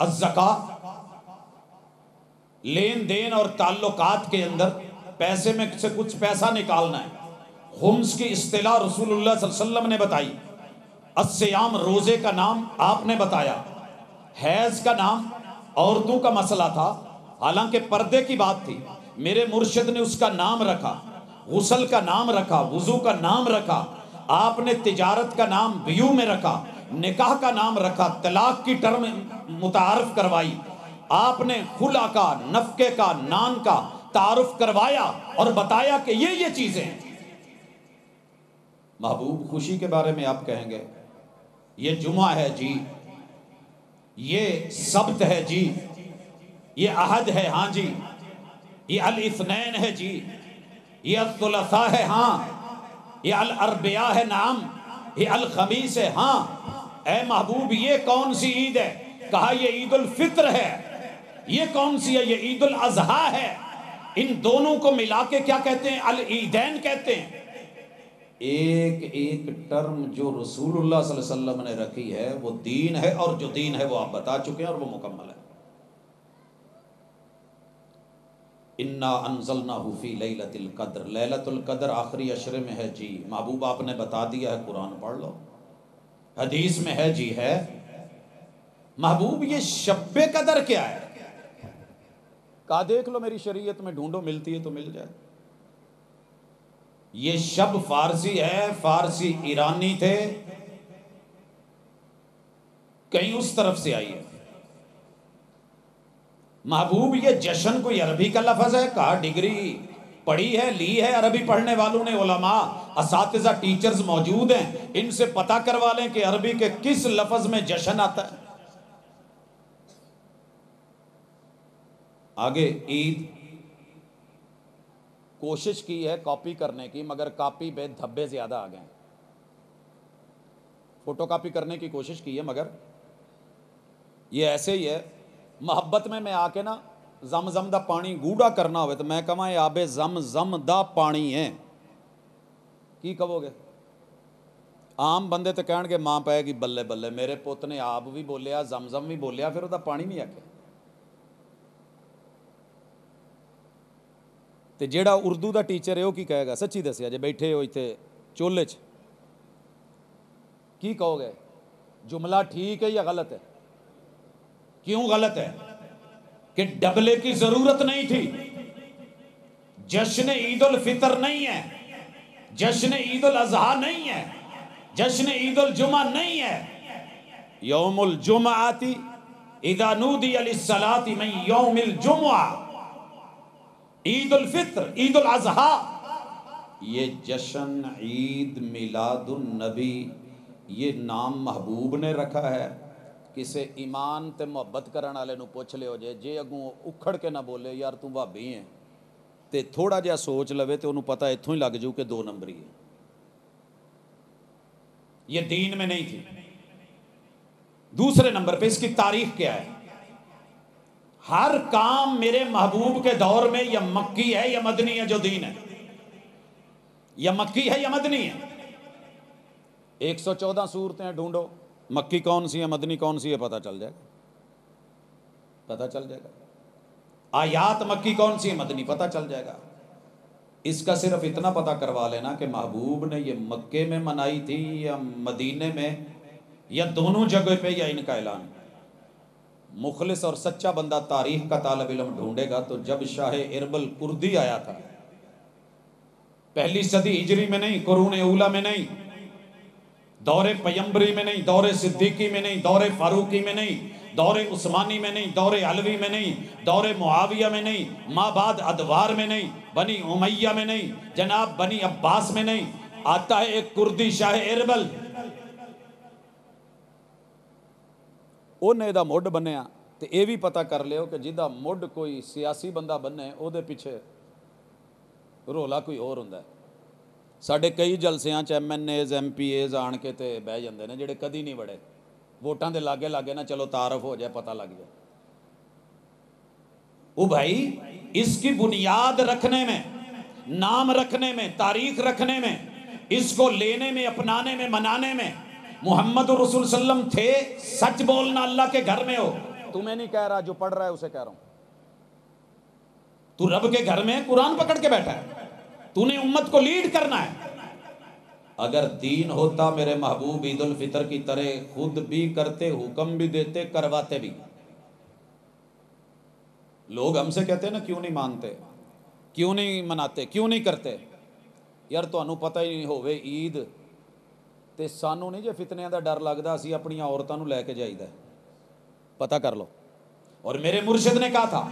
الزکاۃ لین دین اور تعلقات کے اندر پیسے میں سے کچھ پیسہ نکالنا ہے. خمس کی اصطلاح رسول اللہ صلی اللہ علیہ وسلم نے بتائی. الصیام روزے کا نام آپ نے بتایا. حیض کا نام عورتوں کا مسئلہ تھا، حالانکہ پردے کی بات تھی. میرے مرشد نے اس کا نام رکھا، غسل کا نام رکھا، وضو کا نام رکھا. آپ نے تجارت کا نام بیو میں رکھا، نکاح کا نام رکھا، طلاق کی ٹرم متعارف کروائی. آپ نے خلا کا، نفقے کا، نان کا تعارف کروایا اور بتایا کہ یہ چیزیں ہیں. محبوب خوشی کے بارے میں آپ کہیں گے یہ جمعہ ہے جی، یہ سبت ہے جی، یہ احد ہے ہاں جی، یہ الاثنین ہے جی، یہ الثلاثاء ہے ہاں، یہ الاربعاء ہے نعم، یہ الخمیس ہے ہاں. اے محبوب یہ کون سی عید ہے؟ کہا یہ عید الفطر ہے. یہ کون سی ہے؟ یہ عید الاضحیٰ ہے. ان دونوں کو ملا کے کیا کہتے ہیں؟ العیدین کہتے ہیں. ایک ایک ٹرم جو رسول اللہ صلی اللہ علیہ وسلم نے رکھی ہے وہ دین ہے، اور جو دین ہے وہ آپ بتا چکے ہیں اور وہ مکمل ہے. انا انزلناہ فی لیلۃ القدر، لیلۃ القدر آخری عشرے میں ہے جی. محبوب آپ نے بتا دیا ہے، قرآن پڑھ لو. حدیث میں ہے جی ہے. محبوب یہ شب قدر کیا ہے؟ کہا دیکھ لو میری شریعت میں ڈھونڈو، ملتی ہے تو مل جائے. یہ شب فارسی ہے، فارسی ایرانی تھے، کہیں اس طرف سے آئی ہے. محبوب یہ جشن کوئی عربی کا لفظ ہے؟ کہا ڈگری پڑھی ہے، لی ہے عربی پڑھنے والوں نے، علماء اساتذہ ٹیچرز موجود ہیں، ان سے پتہ کروا لیں کہ عربی کے کس لفظ میں جشن آتا ہے. آگے عید کوشش کی ہے کاپی کرنے کی، مگر کاپی پہ دھبے زیادہ آ گئے. فوٹو کاپی کرنے کی کوشش کی ہے مگر یہ ایسے ہی ہے. محبت میں آ کے نا زم زم دا پانی گوڑا کرنا ہوئے تو میں کہاں یہ آبے زم زم دا پانی ہے کی کہو گے؟ عام بندے تو کہن گے ماں پائے گی بلے بلے، میرے پوت نے آپ بھی بولیا، زم زم بھی بولیا، پھر وہ پانی نہیں آکے. تے جیڑا اردو دا ٹیچر ہے وہ کی کہے گا؟ سچی دسیا جے بیٹھے ہو ایتھے چولے چ کی کہو گے؟ جملہ ٹھیک ہے یا غلط ہے؟ کیوں غلط ہے؟ کہ ڈبلے کی ضرورت نہیں تھی. جشن عید الفطر نہیں ہے، جشن عید الاضحیٰ نہیں ہے، جشن عید الجمعہ نہیں ہے. یوم الجمعہ اذا نودی للصلاۃ من یوم الجمعہ، عید الفطر، عید الاضحیٰ. یہ جشن عید میلاد النبی یہ نام محبوب نے رکھا ہے. کسے ایمان تے محبت کرن والے نو پوچھ لے ہو جے اگوں اکھڑ کے نہ بولے یار تو بھابی ہے تے تھوڑا جہا سوچ لوے تے انہوں پتہ اتھوں ہی لگ جاؤ کہ 2 نمبری ہے. یہ دین میں نہیں تھی. دوسرے نمبر پہ اس کی تاریخ کیا ہے؟ ہر کام میرے محبوب کے دور میں یا مکی ہے یا مدنی ہے. جو دین ہے یا مکی ہے یا مدنی ہے. 114 سورتیں ڈھونڈو، مکی کون سی ہے مدنی کون سی ہے پتہ چل جائے گا، پتہ چل جائے گا. آیات مکی کون سی ہے مدنی پتہ چل جائے گا. اس کا صرف اتنا پتہ کروا لینا کہ محبوب نے یہ مکے میں منائی تھی یا مدینے میں یا دونوں جگہ پہ یا ان کا اعلان. مخلص اور سچا بندہ تاریخ کا طالب علم ڈھونڈے گا تو جب شاہ اربل کردی آیا تھا، 1 صدی ہجری میں نہیں، قرون اولا میں نہیں، دور پیمبری میں نہیں، دور صدیقی میں نہیں، دور فاروقی میں نہیں، دور عثمانی میں نہیں، دور علوی میں نہیں، دور معاویہ میں نہیں، ماں بعد ادوار میں نہیں، بنی امیہ میں نہیں، جناب بنی عباس میں نہیں. آتا ہے ایک کردی شاہ اربل، انہیں دا مڈ بنیا. تو یہ بھی پتہ کر لیو کہ جدہ مڈ کوئی سیاسی بندہ بنے او دے پیچھے رولا کوئی اور ہوندا ہے. ساڈے کئی جلسیاں چ MNAs MPAs آن کے تے بہ جاندے نے جڑے کدی نہیں بڑے، ووٹاں دے لاگے لاگے نا چلو تعارف ہو جائے پتہ لگ جائے. او بھائی اس کی بنیاد رکھنے میں، نام رکھنے میں، تاریخ رکھنے میں، اس کو لینے میں، اپنانے میں، منانے میں محمد رسول صلی اللہ علیہ وسلم تھے. سچ بولنا اللہ کے گھر میں ہو. تمہیں نہیں کہہ رہا، جو پڑھ رہا ہے اسے کہہ رہا ہوں. تو رب کے گھر میں قرآن پکڑ کے بیٹھا ہے، تو نے امت کو لیڈ کرنا ہے۔ اگر دین ہوتا میرے محبوب عید الفطر کی طرح خود بھی کرتے، حکم بھی دیتے، کرواتے بھی۔ لوگ ہم سے کہتے ہیں نا کیوں نہیں مانتے، کیوں نہیں مناتے، کیوں نہیں کرتے؟ یار تانوں پتہ ہی نہیں ہوਵੇ عید تے سانوں نہیں جے فتنیاں دا ڈر لگدا، اسی اپنی عورتاں نوں لے کے جائیدا ہے، پتہ کر لو۔ اور میرے مرشد نے کہا تھا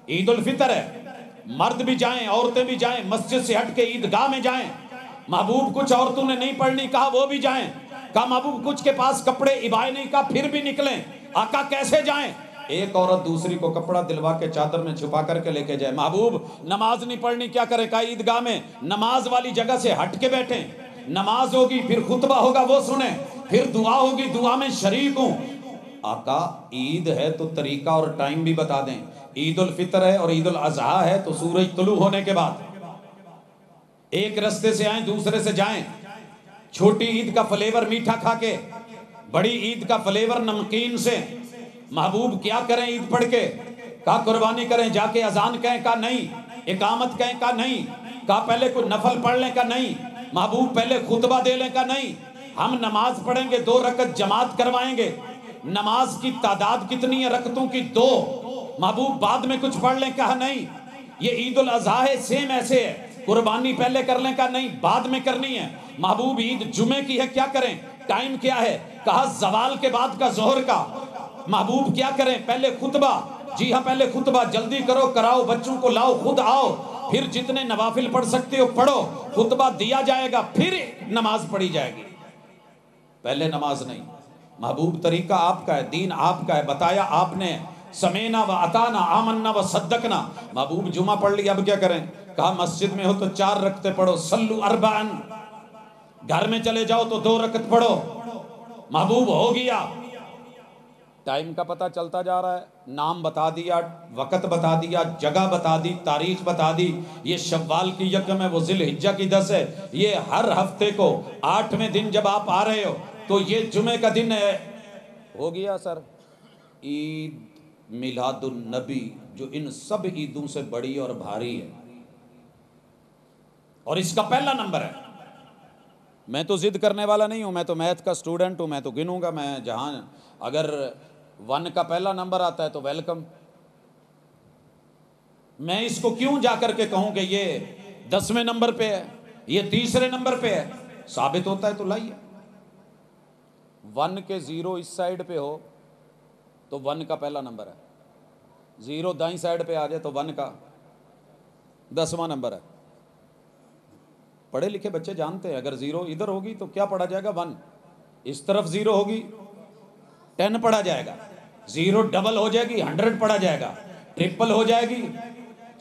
عید الفطر ہے، مرد بھی جائیں عورتیں بھی جائیں، مسجد سے ہٹ کے عیدگاہ میں جائیں۔ محبوب کچھ عورتوں نے نہیں پڑھنی، کہا وہ بھی جائیں۔ کہا محبوب کچھ کے پاس کپڑے ابائے نہیں، کہا پھر بھی نکلیں۔ آقا کیسے جائیں؟ ایک عورت دوسری کو کپڑا دلوا کے چادر میں چھپا کر کے لے کے جائے۔ محبوب نماز نہیں پڑھنی، کیا کرے؟ کہا عیدگاہ میں نماز والی جگہ سے ہٹ کے بیٹھیں، نماز ہوگی پھر خطبہ ہوگا وہ سنیں، پھر دعا ہوگی دعا میں شریک ہوں۔ آقا عید ہے تو طریقہ اور ٹائم بھی بتا دیں، عید الفطر ہے اور عید الاضحیٰ ہے تو سورج طلوع ہونے کے بعد۔ ایک رستے سے آئیں دوسرے سے جائیں، چھوٹی عید کا فلیور میٹھا کھا کے، بڑی عید کا فلیور نمکین سے۔ محبوب کیا کریں عید پڑھ کے؟ کہا قربانی کریں، جا کے اذان کہیں، کہا نہیں، اقامت کہیں، کہا نہیں، کہا پہلے کوئی نفل پڑھ لیں، کہا نہیں، محبوب پہلے خطبہ دے لیں، کہا نہیں، ہم نماز پڑھیں گے 2 رکعت جماعت کروائیں گے۔ نماز کی تعداد کتنی ہے؟ رکعتوں کی 2۔ محبوب بعد میں کچھ پڑھ لیں، کہا نہیں، یہ عید الاضحیٰ ہے سیم ایسے ہے، قربانی پہلے کر لیں، کہا نہیں بعد میں کرنی ہے۔ محبوب عید جمعے کی ہے، کیا کریں؟ ٹائم کیا ہے؟ کہا زوال کے بعد کا ظہر کا۔ محبوب کیا کریں؟ پہلے خطبہ، جی ہاں پہلے خطبہ، جلدی کرو کراؤ، بچوں کو لاؤ، خود آؤ، پھر جتنے نوافل پڑھ سکتے ہو پڑھو، خطبہ دیا جائے گا پھر نماز پڑھی جائے گی، پہلے نماز نہیں۔ محبوب طریقہ آپ کا ہے، دین آپ کا ہے، بتایا آپ نے، سمینا و اطانا آمنا و صدقنا۔ محبوب جمعہ پڑھ لی، اب کیا کریں؟ کہا مسجد میں ہو تو 4 رکعتیں پڑھو، صلو اربعن، گھر میں چلے جاؤ تو 2 رکعت پڑھو۔ محبوب ہو گیا، ٹائم کا پتہ چلتا جا رہا ہے، نام بتا دیا، وقت بتا دیا، جگہ بتا دی، تاریخ بتا دی، یہ شوال کی 1 ہے، وہ ذی الحجہ کی 10 ہے، یہ ہر ہفتے کو 8ویں دن جب آپ آ رہے ہو تو یہ جمعے کا دن ہے۔ ہو گیا سر، عید میلاد النبی جو ان سب عیدوں سے بڑی اور بھاری ہے، اور اس کا پہلا نمبر ہے۔ میں تو ضد کرنے والا نہیں ہوں، میں تو میتھ کا سٹوڈنٹ ہوں، میں تو گنوں گا، میں جہاں اگر 1 کا پہلا نمبر آتا ہے تو ویلکم۔ میں اس کو کیوں جا کر کے کہوں کہ یہ 10ویں نمبر پہ ہے، یہ 3رے نمبر پہ ہے؟ ثابت ہوتا ہے تو لائیے۔ 1 کے 0 اس سائیڈ پہ ہو تو 1 کا پہلا نمبر ہے، 0 دائیں سائیڈ پہ آ جائے تو 1 کا 10واں نمبر ہے۔ پڑھے لکھے بچے جانتے ہیں اگر 0 ادھر ہوگی تو کیا پڑھا جائے گا؟ 1۔ اس طرف 0 ہوگی 10 پڑھا جائے گا، 0 ڈبل ہو جائے گی 100 پڑھا جائے گا، ٹرپل ہو جائے گی،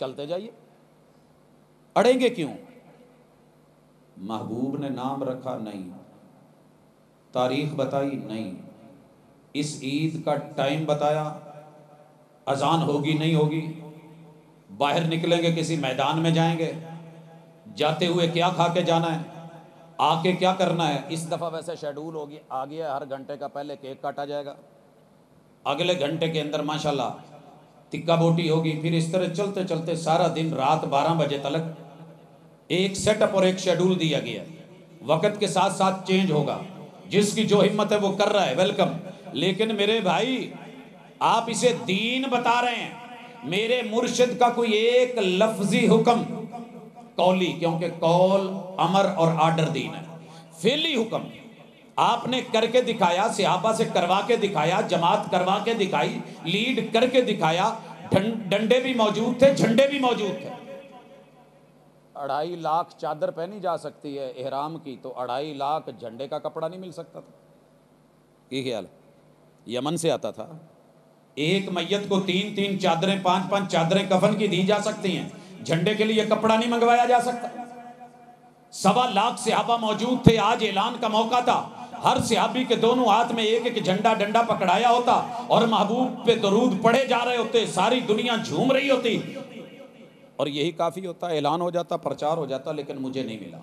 چلتے جائیے۔ اڑیں گے کیوں؟ محبوب نے نام رکھا نہیں، تاریخ بتائی نہیں، اس عید کا ٹائم بتایا، اذان ہوگی نہیں ہوگی، باہر نکلیں گے کسی میدان میں جائیں گے، جاتے ہوئے کیا کھا کے جانا ہے، آ کے کیا کرنا ہے۔ اس دفعہ ویسے شیڈول ہوگی، آ گیا ہر گھنٹے کا پہلے کیک کاٹا جائے گا، اگلے گھنٹے کے اندر ماشاءاللہ تکہ بوٹی ہوگی، پھر اس طرح چلتے چلتے سارا دن رات 12 بجے تلک ایک سیٹ اپ اور ایک شیڈول دیا گیا، وقت کے ساتھ ساتھ چینج ہوگا، جس کی جو ہمت ہے وہ کر رہا ہے، ویلکم۔ لیکن میرے بھائی آپ اسے دین بتا رہے ہیں، میرے مرشد کا کوئی ایک لفظی حکم قولی، کیونکہ قول امر اور آرڈر دین ہے، فعلی حکم آپ نے کر کے دکھایا، صحابہ سے کروا کے دکھایا، جماعت کروا کے دکھائی، لیڈ کر کے دکھایا، ڈنڈے بھی موجود تھے، جھنڈے بھی موجود تھے۔ 2.5 لاکھ چادر پہنی جا سکتی ہے احرام کی، تو 2.5 لاکھ جھنڈے کا کپڑا نہیں مل سکتا تھا؟ یہ خیال یمن سے آتا تھا، ایک میت کو 3 چادریں 5 چادریں کفن کی دی جا سکتی ہیں، جھنڈے کے لیے کپڑا نہیں منگوایا جا سکتا۔ 1.25 لاکھ صحابہ موجود تھے، آج اعلان کا موقع تھا، ہر صحابی کے دونوں ہاتھ میں ایک جھنڈا ڈنڈا پکڑایا ہوتا اور محبوب پہ درود پڑھے جا رہے ہوتے، ساری دنیا جھوم رہی ہوتی، اور یہی کافی ہوتا، اعلان ہو جاتا، پرچار ہو جاتا، لیکن مجھے نہیں ملا۔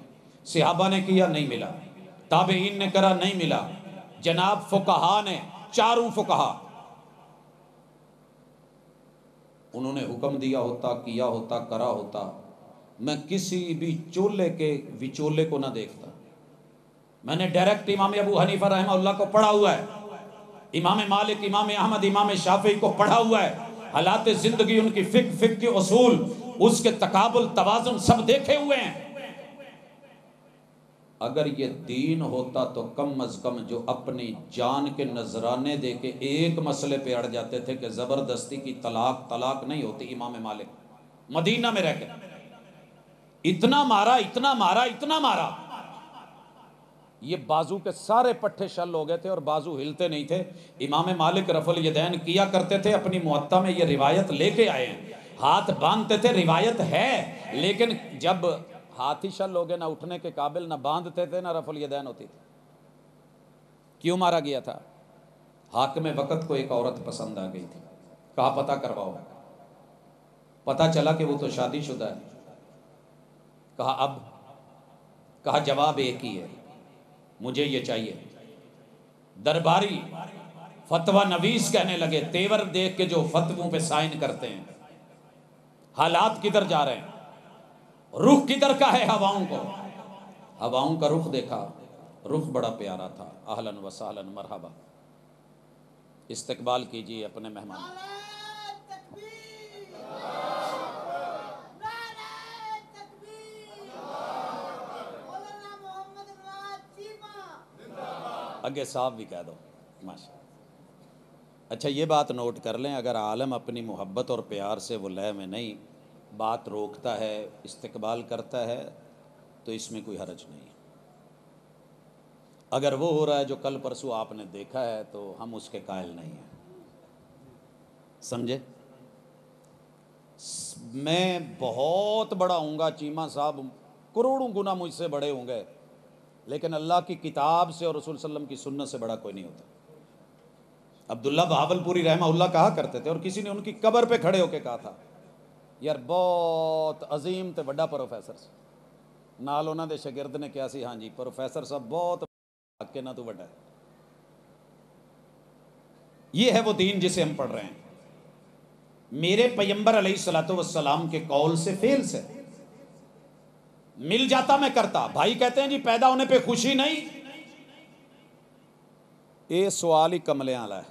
صحابہ نے کیا، نہیں ملا، تابعین نے کرا، نہیں ملا، جناب فقہا نے، 4 فقہا انہوں نے حکم دیا ہوتا، کیا ہوتا، کرا ہوتا، میں کسی بھی چولہے کے وچولے کو نہ دیکھتا۔ میں نے ڈائریکٹ امام ابو حنیفہ رحمہ اللہ کو پڑھا ہوا ہے، امام مالک، امام احمد، امام شافعی کو پڑھا ہوا ہے، حالات زندگی، ان کی فقہ کے اصول، اس کے تقابل، توازن سب دیکھے ہوئے ہیں۔ اگر یہ دین ہوتا تو کم از کم جو اپنی جان کے نذرانے دے کے ایک مسئلے پہ اڑ جاتے تھے کہ زبردستی کی طلاق نہیں ہوتی، امام مالک مدینہ میں رہ کے اتنا مارا، اتنا مارا، اتنا مارا، یہ بازو کے سارے پٹھے شل ہو گئے تھے اور بازو ہلتے نہیں تھے۔ امام مالک رفع الیدین کیا کرتے تھے، اپنی موطا میں یہ روایت لے کے آئے ہیں، ہاتھ باندھتے تھے، روایت ہے، لیکن جب ہاتھ ہی شل ہو گئے، نہ اٹھنے کے قابل، نہ باندھتے تھے، نہ رفع الیدین ہوتی تھی۔ کیوں مارا گیا تھا؟ حاکم وقت کو ایک عورت پسند آ گئی تھی، کہا پتہ کرواؤ، پتہ چلا کہ وہ تو شادی شدہ ہے، کہا اب، کہا جواب ایک ہی ہے، مجھے یہ چاہیے۔ درباری فتویٰ نویس کہنے لگے، تیور دیکھ کے جو فتووں پہ سائن کرتے ہیں، حالات کدھر جا رہے ہیں، رخ کدھر کا ہے ہواؤں کو، ہواؤں کا رخ دیکھا، رخ بڑا پیارا تھا، اہلاً و سہلاً مرحبا، استقبال کیجیے اپنے مہمان۔ اگے صاحب بھی کہہ دو، ماشاء۔ اچھا یہ بات نوٹ کر لیں، اگر عالم اپنی محبت اور پیار سے وہ لے میں نہیں بات روکتا ہے، استقبال کرتا ہے، تو اس میں کوئی حرج نہیں۔ اگر وہ ہو رہا ہے جو کل پرسوں آپ نے دیکھا ہے تو ہم اس کے قائل نہیں ہیں، سمجھے؟ میں بہت بڑا ہوں گا، چیمہ صاحب کروڑوں گنا مجھ سے بڑے ہوں گے، لیکن اللہ کی کتاب سے اور رسول صلی اللہ علیہ وسلم کی سنت سے بڑا کوئی نہیں ہوتا۔ عبداللہ بہاولپوری رحمہ اللہ کہا کرتے تھے، اور کسی نے ان کی قبر پہ کھڑے ہو کے کہا تھا، یار بہت عظیم تے بڑا پروفیسر سے، نال انہاں دے شاگرد نے کیا سی، ہاں جی پروفیسر صاحب بہت کے نہ تو بڑا ہے۔ یہ ہے وہ دین جسے ہم پڑھ رہے ہیں، میرے پیغمبر علیہ الصلوۃ والسلام کے قول سے، فعل سے مل جاتا میں کرتا۔ بھائی کہتے ہیں جی پیدا ہونے پہ خوشی نہیں، یہ سوال ہی کملیاں والا ہے۔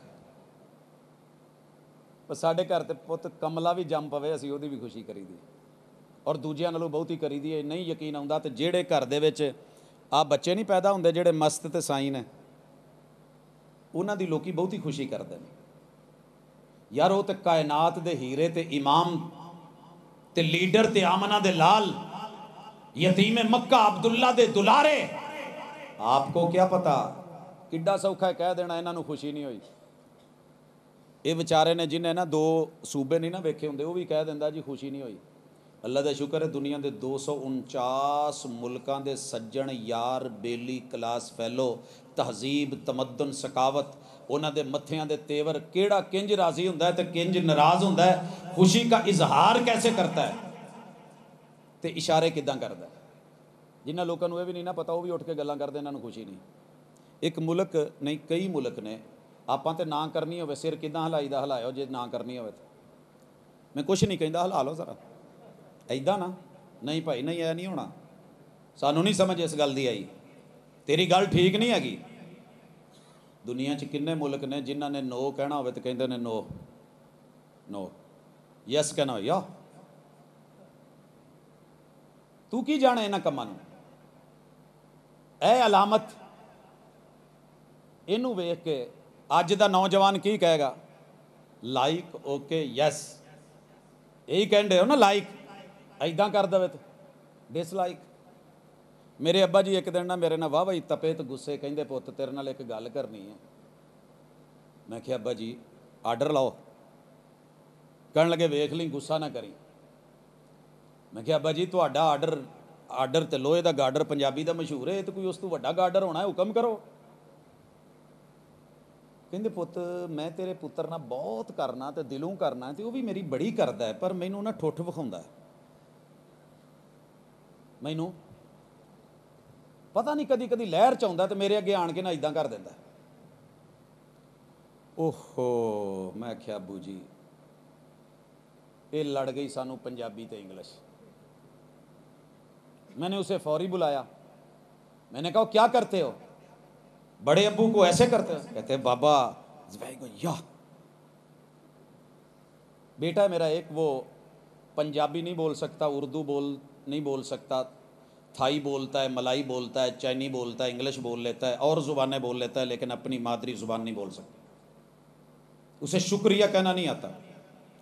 ساڈے گھر تے پت کملا بھی جم پوے اسی وہدی بھی خوشی کری دی، اور دوجیاں نالوں بہتی کری دی ہے۔ نہیں یقین آਉਂدا تے جیڑے گھر دے وچ آ بچے نہیں پیدا ہوندے جیڑے مست تے سائن ہیں، انہاں دی لوکی بہتی خوشی کردے ہیں۔ یار وہ تے کائنات دے ہیرے تے امام تے لیڈر تے آمنہ دے لال، یتیم مکہ عبداللہ دے دلارے، آپ کو کیا پتا کڈا سوکھا ہے کہہ دینا انہاں نو خوشی نہیں ہوئی۔ یہ بیچارے نے جنہیں نا دو صوبے نہیں نا ویکھے ہوندے، وہ بھی کہہ دیندا جی خوشی نہیں ہوئی۔ اللہ دا شکر ہے دنیا دے 249 ملکاں دے سجن یار بیلی کلاس فیلو، تہذیب، تمدن، ثقافت، انہاں دے متھیاں دے تیور کیڑا کنج راضی ہوندا ہے تے کنج ناراض ہوندا ہے، خوشی کا اظہار کیسے کرتا ہے تے اشارے کداں کردا ہے۔ جنہاں لوکاں نوں یہ بھی نہیں نا پتا، وہ بھی اٹھ کے گلاں کردے انہاں نوں خوشی نہیں۔ ایک ملک نہیں کئی ملک نے، آپاں تے نہ کرنی ہوے سر کداں ہلائی دا ہلایو، جے نہ کرنی ہوے تے میں کچھ نہیں کہندا، ہلا لو ذرا ایداں نا، نہیں بھائی نہیں اے نہیں ہونا، سانوں نہیں سمجھ اس گل دی آئی، تیری گل ٹھیک نہیں ہے گی۔ دنیا چ کنے ملک نے جنہاں نے نو کہنا ہوے تے کہندے نے نو نو، یس کہنا ہو یا تو کی جانے انہاں کماں نوں۔ اے علامت اینوں ویکھ کے اج دا نوجوان کی کہے گا، لائک اوکے یس، یہی کہندے ہو نا، لائک ایداں کر دے تے ڈس لائک۔ میرے ابا جی ایک دن نا میرے نال واہ واہ تپے تے غصے، کہندے پت تیرے نال ایک گل کرنی ہے۔ میں کہا ابا جی آرڈر لاؤ، کہن لگے ویکھ لیں غصہ نہ کری۔ میں کہا ابا جی تہاڈا آرڈر تے لوہے دا گارڈر پنجابی دا مشہور ہے، تے کوئی اس تو وڈا گارڈر ہونا ہے، حکم کرو۔ کہندے پت میں تیرے پتر نہ بہت کرنا تے دلوں کرنا ہے، تے وہ بھی میری بڑی کردا ہے، پر مینوں نہ ٹھٹھ وکھاوندا ہے، مینوں پتہ نہیں کدی کدی لہر چ آوندا تے میرے اگے آن کے نہ اِداں کر دیندا ہے۔ اوہو میں کہیا ابو جی یہ لڑ گئی سانو پنجابی تے انگلش. میں نے اسے فوری بلایا, میں نے کہا کیا کرتے ہو؟ بڑے ابو کو ایسے کرتے ہو؟ کہتے ہیں بابا یا بیٹا میرا ایک وہ پنجابی نہیں بول سکتا, اردو نہیں بول سکتا, تھائی بولتا ہے, ملائی بولتا ہے, چائنی بولتا ہے, انگلش بول لیتا ہے, اور زبانیں بول لیتا ہے, لیکن اپنی مادری زبان نہیں بول سکتا. اسے شکریہ کہنا نہیں آتا,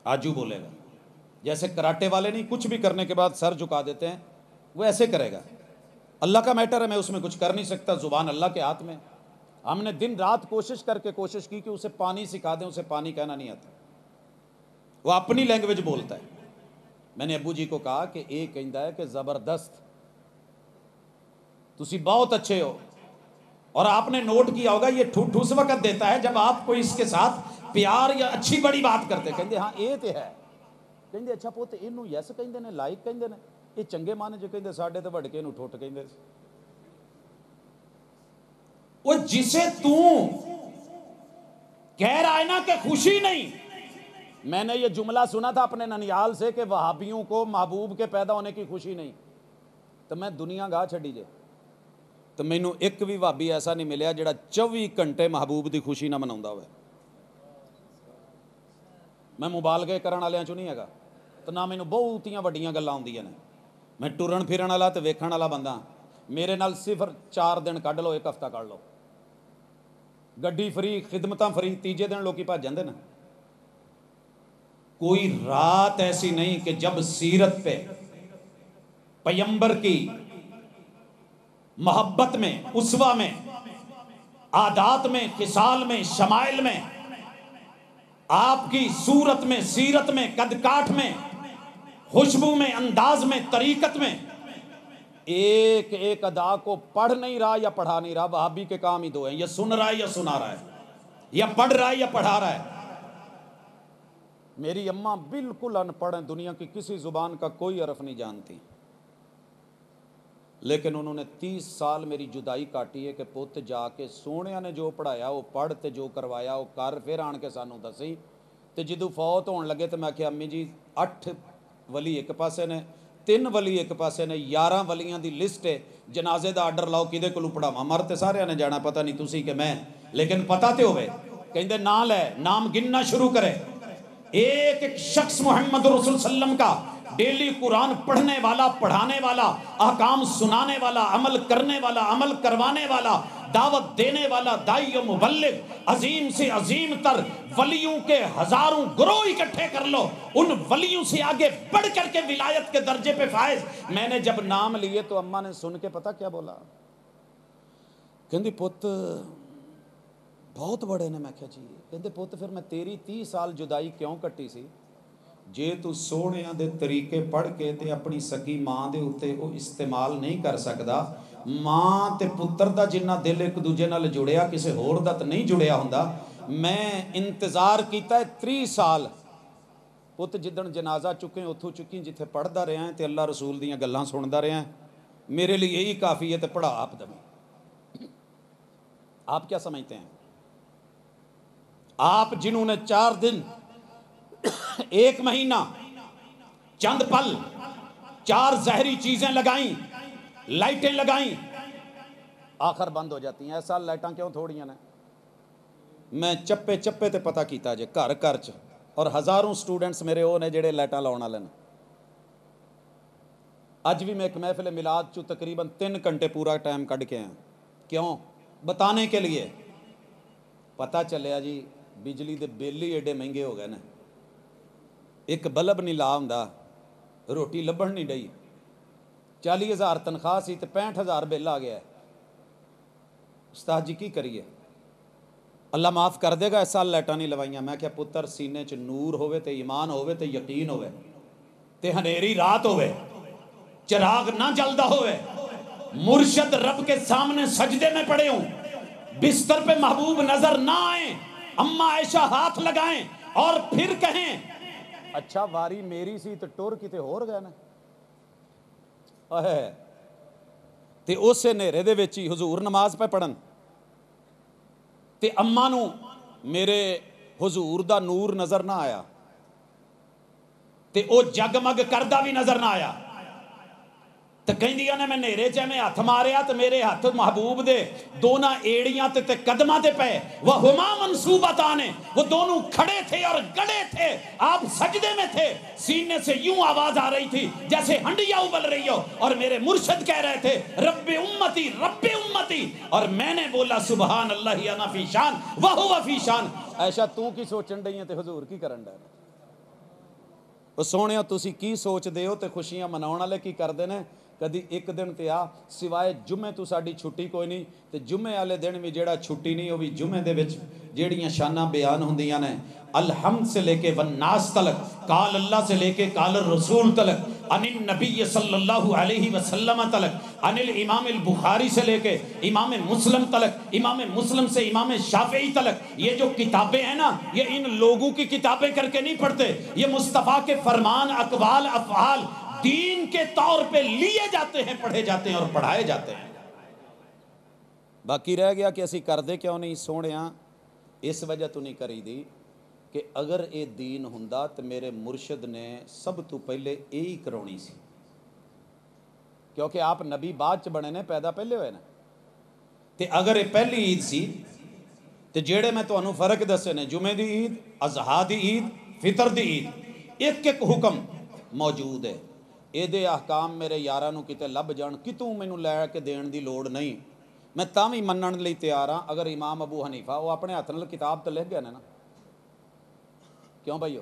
آجو بولے گا. جیسے کراٹے والے نہیں کچھ بھی کرنے کے بعد سر جھکا دیتے ہیں, وہ ایسے کرے گا. اللہ کا میٹر ہے, میں اس میں کچھ کر نہیں سکتا, زبان اللہ کے ہاتھ میں. ہم نے دن رات کوشش کی کہ اسے پانی سکھا دیں, اسے پانی کہنا نہیں آتا, وہ اپنی لینگویج بولتا ہے. میں نے ابو جی کو کہا کہ ایک کہندا ہے کہ زبردست, تسی بہت اچھے ہو, اور آپ نے نوٹ کیا ہوگا یہ ٹھوس وقت دیتا ہے جب آپ کوئی اس کے ساتھ پیار یا اچھی بڑی بات کرتے. کہندے ہاں اے تے ہے. کہندے اچھا پوت اینو یس کہندے نے, لائک کہندے نے, یہ چنگے مانے جو کہندے ساڈے تے وڈکے نو ٹھٹ کہندے. وہ جسے تو کہہ رہا ہے نا کہ خوشی نہیں. میں نے یہ جملہ سنا تھا اپنے ننیال سے کہ وہابیوں کو محبوب کے پیدا ہونے کی خوشی نہیں, تو میں دنیا گاہ چھڈی جے. تو مینوں ایک بھی وہابی ایسا نہیں ملیا جڑا 24 گھنٹے محبوب دی خوشی نہ مناوندا ہوئے. میں مبالغے کرن والیاں چوں نہیں ہےگا, تو نہ مینوں بہتیاں وڈیاں گلاں آوندیاں نے. میں ٹرن پھرن والا تے ویکھن والا بندہ, میرے نال صفر 4 دن کڈ لو, 1 ہفتہ کڈ لو, گڈی فری, خدمتاں فری, تیجے دن لوکی بھج جاندے نا. کوئی رات ایسی نہیں کہ جب سیرت پہ, پیمبر کی محبت میں, اسوہ میں, عادات میں, خصال میں, شمائل میں, آپ کی صورت میں, سیرت میں, قد کاٹ میں, خوشبو میں, انداز میں, طریقت میں, ایک ایک ادا کو پڑھ نہیں رہا یا پڑھا نہیں رہا. وہابی کے کام ہی دو ہیں, یا سن رہا ہے یا سنا رہا ہے, یا پڑھ رہا ہے یا پڑھا رہا ہے. میری اماں بالکل ان پڑھ ہیں, دنیا کی کسی زبان کا کوئی حرف نہیں جانتی, لیکن انہوں نے 30 سال میری جدائی کاٹی ہے کہ پوت جا کے سونیا نے جو پڑھایا وہ پڑھ, تے جو کروایا وہ کر, پھر آن کے سانوں دسی. تے جدو فوت ہون لگے تو میں کہا امی جی 8 ولی ایک پاسے نے, 3 ولی ایک پاسے نے, 11 ولیاں دی لسٹ ہے, جنازے دا آرڈر لاؤ کدے کولوں پڑھاواں. مر تے سارے نے جانا, پتہ نہیں تسی کہ میں, لیکن پتہ تے ہوئے. کہندے نام لے, نام گننا شروع کرے. ایک ایک شخص محمد رسول وسلم کا ڈیلی قرآن پڑھنے والا, پڑھانے والا, احکام سنانے والا, عمل کرنے والا, عمل کروانے والا, دعوت دینے والا, داعی و مبلغ, عظیم سے عظیم تر ولیوں کے ہزاروں گروہ اکٹھے کر لو, ان ولیوں سے آگے بڑھ کر کے ولایت کے درجے پہ فائز. میں نے جب نام لیے تو اماں نے سن کے پتہ کیا بولا, کہندی پوت بہت بڑے نے. میں کہا جی. کہندے پوت پھر میں تیری 30 سال جدائی کیوں کٹی سی, جے تو سونیاں دے طریقے پڑھ کے تے اپنی سکی ماں دے اوتے او استعمال نہیں کر سکدا. ماں تے پتر دا جنہ دل ایک دوجے نال جڑیا کسے ہور دا تے نہیں جڑیا ہوندا. میں انتظار کیتا ہے 30 سال. پت جدن جنازہ چکیں اتھوں چکی جتھے پڑھدا رہا ہیں تے اللہ رسول دیاں گلاں سندا رہا ہیں, میرے لیے یہی کافی ہے. تے پڑھا آپ دیں. آپ کیا سمجھتے ہیں؟ آپ جنہوں نے 4 دن, 1 مہینہ, چند پل, 4 زہری چیزیں لگائیں, لائٹیں لگائیں, آخر بند ہو جاتی ہیں. ایسا لائٹاں کیوں تھوڑیاں نے؟ میں چپے چپے تے پتہ کیتا جے, گھر گھر چ, اور ہزاروں سٹوڈنٹس میرے وہ نے جڑے لائٹاں لاؤن والے نے. اج بھی میں ایک محفل میلاد چو تقریباً 3 گھنٹے پورا ٹائم کڈ کے ہیں. کیوں؟ بتانے کے لیے. پتہ چلیا جی بجلی دے بل ہی ایڈے مہنگے ہو گئے نا, ایک بلب نہیں لا ہوندا, روٹی لبھن نہیں ڈئی. 40,000 تنخواہ سی تے 65,000 بل آ گیا ہے. استاد جی کی کریے؟ اللہ معاف کر دے گا, اس سال لائٹاں نہیں لوائیاں. میں کیا پتر سینے چ نور ہوئے تے ایمان ہوئے تے یقین ہوئے تے ہنیری رات ہوئے, چراغ نہ جلدا ہوئے, مرشد رب کے سامنے سجدے میں پڑے ہوں, بستر پہ محبوب نظر نہ آئیں, اماں عائشہ ہاتھ لگائیں اور پھر کہیں اچھا واری میری سی تو ٹور کتے ہور گئے نا. تے اسے نیرے دے وچ ہی حضور نماز پہ پڑھن, تے اماں نو میرے حضور دا نور نظر نہ آیا. تے او جگمگ کردہ بھی نظر نہ آیا تے کہندیاں نے میں نیرے چے میں ہاتھ ماریا تے میرے ہاتھ محبوب دے دونا ایڑیاں تے قدمہ تے پے وہما منصوبتانے وہ دونوں کھڑے تھے اور گڑے تھے آپ سجدے میں تھے سینے سے یوں آواز آ رہی تھی جیسے ہنڈیا ابل رہی ہو اور میرے مرشد کہہ رہے تھے رب امتی اور میں نے بولا سبحان اللہ انا فی شان وہو فی شان ایشا تو کی سوچن رہی ہیں تے حضور کی کرن رہے وہ سونے تسی کی سوچ دے ہو تے خوشیاں مناؤن والے کی کر دینے کدی ایک دن تے آ سوائے جمعے تو ساڈی چھٹی کوئی نہیں تے جمعے والے دن بھی جیڑا چھٹی نہیں وہ بھی جمعے دے وچ جیڑیاں شاناں بیان ہوندیاں نے الحمد سے لے کے والناس تلک قال اللہ سے لے کے قال الرسول تلک عن النبی صلی اللہ علیہ وسلم تلک عن الامام البخاری سے لے کے امام مسلم تلک امام مسلم سے امام شافعی تلک یہ جو کتابیں ہیں نا یہ ان لوگوں کی کتابیں کر کے نہیں پڑھتے یہ مصطفیٰ کے فرمان اقوال افعال دین کے طور پہ لیے جاتے ہیں پڑھے جاتے ہیں اور پڑھائے جاتے ہیں باقی رہ گیا کہ اسی کر دے کیوں نہیں سونیاں اس وجہ تو نہیں کری دی کہ اگر اے دین ہوندا تو میرے مرشد نے سب تو پہلے یہی کرونی سی کیونکہ آپ نبی بعد چ بنے نے پیدا پہلے ہوئے نا تے اگر یہ پہلی عید سی تے جیڑے میں تانوں فرق دسے نے جمعے دی عید اضحیٰ دی عید فطر دی عید ایک ایک حکم موجود ہے اے دے احکام میرے یاراں نوں کتے لب جان کتوں مینوں لے کے دین دی لوڑ نہیں میں تاں وی منن لئی تیار ہاں اگر امام ابو حنیفہ وہ اپنے ہاتھ نال کتاب تے لکھ گئے نا کیوں بھائیو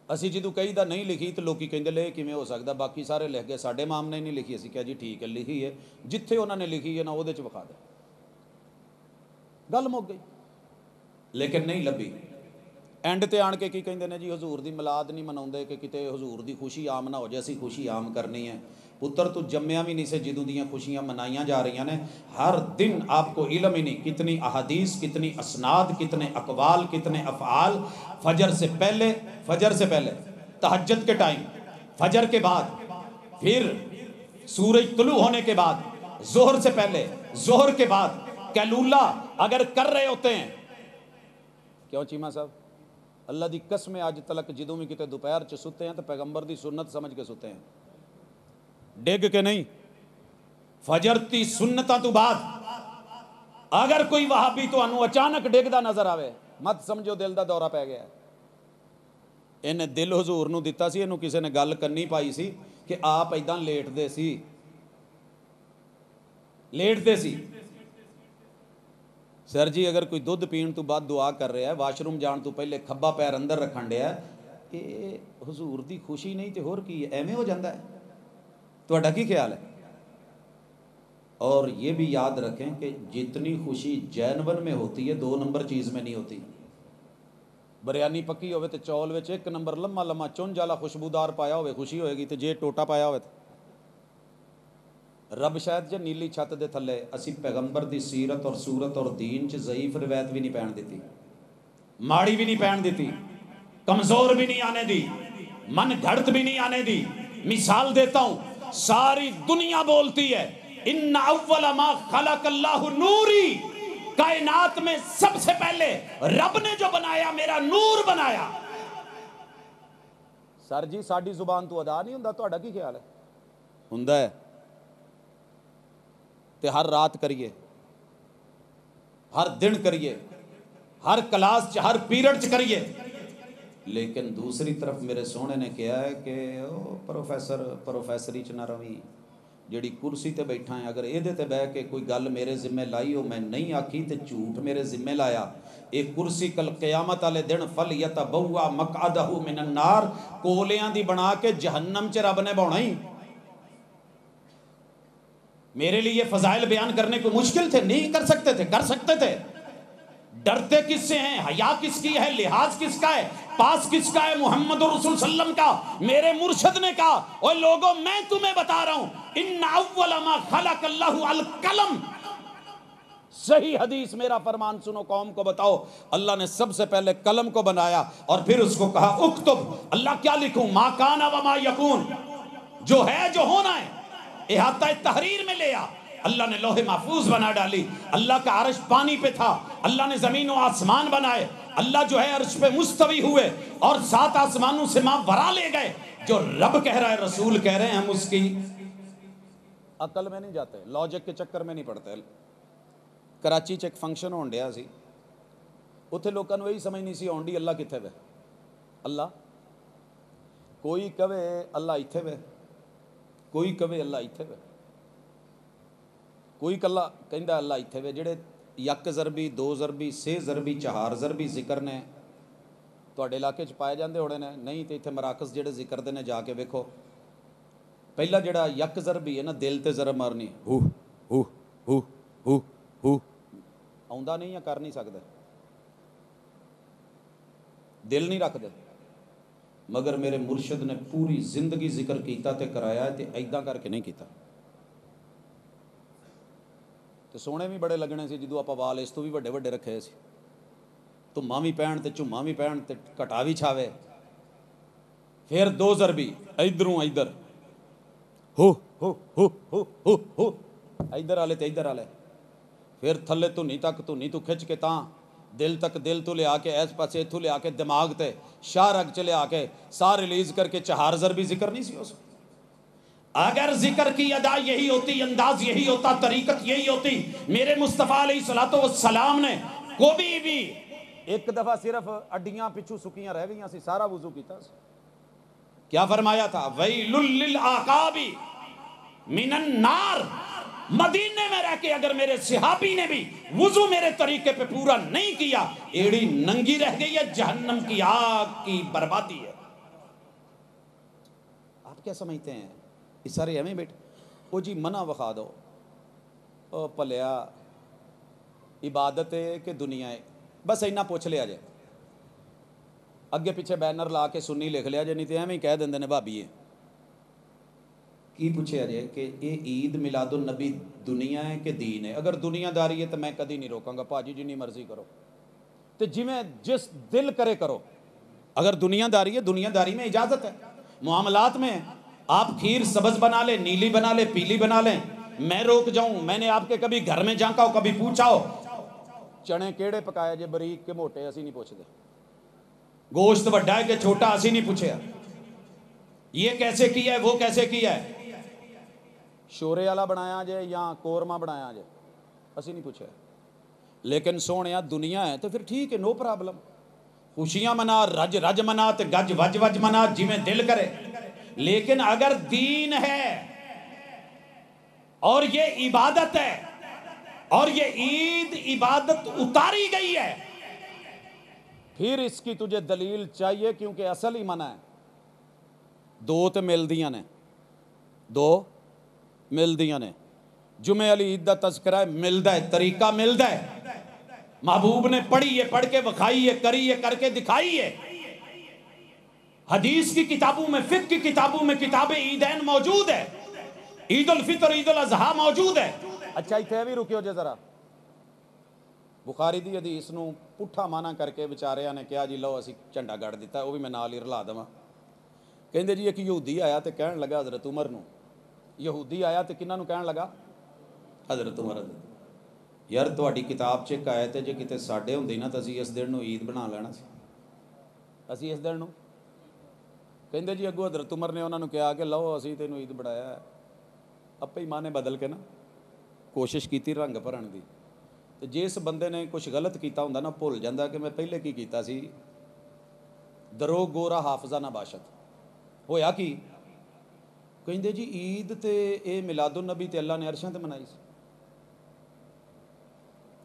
اسی جدوں کئی دا نہیں لکھی تو لوکی کہندے لے کیویں ہو سکدا باقی سارے لکھ گئے ساڈے امام نے نہیں لکھی اسی کہا جی ٹھیک ہے لکھی ہے جتھے انہاں نے لکھی ہے نا اودے چ وکھا دے گل مک گئی لیکن نہیں لبھی اینڈ تے آن کے کی کہندے نے جی حضور دی میلاد نہیں مناوندے کہ کتے حضور دی خوشی عام نہ ہو جائے اسی خوشی عام کرنی ہے پتر تو جمعیاں بھی نہیں سے جدوں دیاں خوشیاں منائیاں جا رہی ہیں ہر دن آپ کو علم ہی نہیں کتنی احادیث کتنی اسناد کتنے اقوال کتنے افعال فجر سے پہلے تہجد کے ٹائم فجر کے بعد پھر سورج طلوع ہونے کے بعد ظہر سے پہلے ظہر کے بعد قیلولہ اگر کر رہے ہوتے ہیں کیوں چیمہ صاحب اللہ دی قسم آج تلک جدوں بھی کتے دوپہر چ ستے ہیں تو پیغمبر دی سنت سمجھ کے ستے ہیں ڈگ کے نہیں فجر تی سنتاں تو بعد اگر کوئی وہابی تو انو اچانک ڈگ دا نظر آوے مت سمجھو دل دا دورہ پہ گیا ہے انہیں دل حضور نو دیتا سی انو کسے نے گل کرنی پائی سی کہ آپ ایداں لیٹ دے سی سر جی اگر کوئی دودھ پین تو بعد دعا کر رہا ہے واش روم جان تو پہلے کھبا پیر اندر رکھن ڈیا ہے یہ حضور دی خوشی نہیں تے ہور کی ہے ایویں ہو جاندہ ہے تہاڈا کی خیال ہے اور یہ بھی یاد رکھیں کہ جتنی خوشی جینون میں ہوتی ہے 2 نمبر چیز میں نہیں ہوتی بریانی پکی ہوئے تے چول وچ 1 نمبر لمحہ لمحہ چون جالا خوشبودار پایا ہوئے خوشی ہوئے گی تے جے ٹوٹا پایا ہوئے رب شاید جے نیلی چھت دے تھلے اسی پیغمبر دی سیرت اور صورت اور دین چ ضعیف روایت بھی نہیں پہن دیتی ماڑی بھی نہیں پہن دیتی کمزور بھی نہیں آنے دی من گھڑت بھی نہیں آنے دی مثال دیتا ہوں ساری دنیا بولتی ہے ان اول ما خلق اللہ نوری کائنات میں سب سے پہلے رب نے جو بنایا میرا نور بنایا سر جی ساڑی زبان تو ادا نہیں ہوندا تہاڈا کی خیال ہے ہوندا ہے تے ہر رات کریے ہر دن کریے ہر کلاس ہر پیریڈ کریے لیکن دوسری طرف میرے سونے نے کہا ہے کہ پروفیسری چ نہ روی جیڑی کرسی تے بیٹھا ہے اگر ایدے تے بہ کے کوئی گل میرے ذمہ لائی ہو میں نہیں آکھی تے جھوٹ میرے ذمہ لایا ایک کرسی کل قیامت والے دن فلیتبوا مقعدہ من النار کولیاں دی بنا کے جہنم چ رب نے بونا ہی میرے لیے یہ فضائل بیان کرنے کو مشکل تھے نہیں کر سکتے تھے ڈرتے کس سے ہیں حیا کس کی ہے لحاظ کس کا ہے پاس کس کا ہے محمد رسول صلی اللہ علیہ وسلم کا میرے مرشد نے کہا اوہ لوگوں میں تمہیں بتا رہا ہوں ان اول ما خلق اللہ القلم صحیح حدیث میرا فرمان سنو قوم کو بتاؤ اللہ نے سب سے پہلے قلم کو بنایا اور پھر اس کو کہا اکتب اللہ کیا لکھوں ما کان و ما یکون جو ہے جو ہونا ہے احاطہ تحریر میں لیا اللہ نے لوح محفوظ بنا ڈالی اللہ کا عرش پانی پہ تھا اللہ نے زمین و آسمان بنائے اللہ جو ہے عرش پہ مستوی ہوئے اور 7 آسمانوں سے ماورا لے گئے. جو رب کہہ رہا ہے رسول کہہ رہے ہیں, ہم اس کی عقل میں نہیں جاتے, لاجک کے چکر میں نہیں پڑتے. کراچی چ ایک فنکشن ہون ڈیا سی, اتنے لوگوں کو یہی سمجھ نہیں سی آنڈی اللہ کتنے وے. اللہ کوئی کہے اللہ اتنے وے, کوئی کہے اللہ اتنے وے, کوئی کلا کہندا اللہ اتنے وے. جڑے یک ضربی 2 ضربی 6 ضربی 4 ضربی ذکر نے تواڈے علاقے چ پائے جاندے ہونے نے, نہیں تے اتنے مراکز جڑے ذکر دے نے جا کے ویکھو. پہلا جڑا یک ضربی ہے نا, دل تے ضرب مارنی, ہو ہو ہو ہو ہو, آوندا نہیں یا کر نہیں سکدا, دل نہیں رکھ دے. مگر میرے مرشد نے پوری زندگی ذکر کیتا تے کرایا تے ایداں کر کے نہیں کیتا. تے سونے بھی بڑے لگنے سی جدوں آپا وال اس تو بھی وڈے وڈے رکھے سی, تما بھی پہن تے چما بھی پہن تے کٹا بھی چھاوے. پھر 2 ضربی ادھروں ادھر, ہو ہو ہو ہو ہو ہو, ادھر والے تے ادھر والے. پھر تھلے تھنی تو کھچ کے تاں دل تک, دل تو لے آ کے ایس پاسے اتھو لے آ کے دماغ تے شاہ رگ چ لے آ کے سا ریلیز کر کے 4 ضربی ذکر نہیں سی اس. اگر ذکر کی ادا یہی ہوتی, انداز یہی ہوتا, طریقت یہی ہوتی, میرے مصطفیٰ علیہ الصلوۃ والسلام نے کبھی بھی ایک دفعہ صرف اڈیاں پچھو سکیاں رہ گئیاں سی, سارا وضو کیتا سی. کیا فرمایا تھا, ویل للعقاب من النار. مدینے میں رہ کے اگر میرے صحابی نے بھی وضو میرے طریقے پہ پورا نہیں کیا, ایڑی ننگی رہ گئی ہے, جہنم کی آگ کی بربادی ہے. آپ کیا سمجھتے ہیں یہ سارے ایویں بیٹھے, وہ جی منع وکھا دو, او پلیا عبادت ہے کہ دنیا ہے, بس اینا پوچھ لیا جائے. اگے پیچھے بینر لا کے سنی لکھ لیا جائے, نہیں تو ایویں کہہ دیندے نے بھابی ہے. کی پوچھے جائے کہ یہ عید میلاد النبی دنیا ہے کہ دین ہے. اگر دنیا داری ہے تو میں کدی نہیں روکاں گا, پاجی جنی مرضی کرو, تو جس دل کرے کرو. اگر دنیا داری ہے, دنیا داری میں اجازت ہے, معاملات میں آپ کھیر سبز بنا لیں, نیلی بنا لیں, پیلی بنا لیں, میں روک جاؤں. میں نے آپ کے کبھی گھر میں جھانکا ہو, کبھی پوچھا ہو چنے کیڑے پکائے جے, بریک کے موٹے, اسی نہیں پوچھتے. گوشت وڈا ہے کہ چھوٹا, اسی نہیں پوچھے. یہ کیسے کیا ہے, وہ کیسے کیا ہے, شورے والا بنایا جے یا قورمہ بنایا جے, اسی نہیں پوچھے. لیکن سونے دنیا ہے تو پھر ٹھیک ہے, نو پرابلم. خوشیاں منا, رج رج منا, تے گج وج وج منا, جی میں دل کرے. لیکن اگر دین ہے اور یہ عبادت ہے اور یہ عید عبادت اتاری گئی ہے, پھر اس کی تجھے دلیل چاہیے, کیونکہ اصل ہی منع ہے. 2 تے مل دیاں نے, 2 مل دیاں نے. جمعہ علی عید دا تذکرہ ہے, ملدا ہے, طریقہ ملدا ہے. محبوب نے پڑھی ہے, پڑھ کے بخائی ہے, کری ہے, کر کے دکھائی ہے. حدیث کی کتابوں میں, فقہ کی کتابوں میں کتاب عیدین موجود ہے, عید الفطر, عید الاضحیٰ موجود ہے. اچھا اتنے بھی رکیو جے ذرا. بخاری دی حدیث نو پٹھا مانا کر کے بیچاریاں نے کیا جی لو اسی جھنڈا گڑ دیتا ہے, وہ بھی میں نال ہی رلا دواں. کہندے جی ایک یہودی آیا تے کہن لگا حضرت عمر نو, یہودی آیا تے کنہاں نو کہن لگا, حضرت عمر. یار تہاڈی کتاب چ ایک آیت ہے, جے کتے ساڈے ہوندی نا تے اسی اس دن نو عید بنا لینا سی, اسی اس دن نو. کہندے جی اگو حضرت عمر نے انہاں نو کہا کہ لو اسی تینوں عید بنایا ہے. اپے ہی مانے بدل کے نا کوشش کیتی رنگ بھرن دی. تے جس بندے نے کچھ غلط کیتا ہوندا نا, بھول جاندا کہ میں پہلے کی کیتا سی. درو گورا حافظہ نہ باشد. ہویا کی کہندے جی عید تے اے میلاد النبی تے اللہ نے عرشاں تے منائی سی.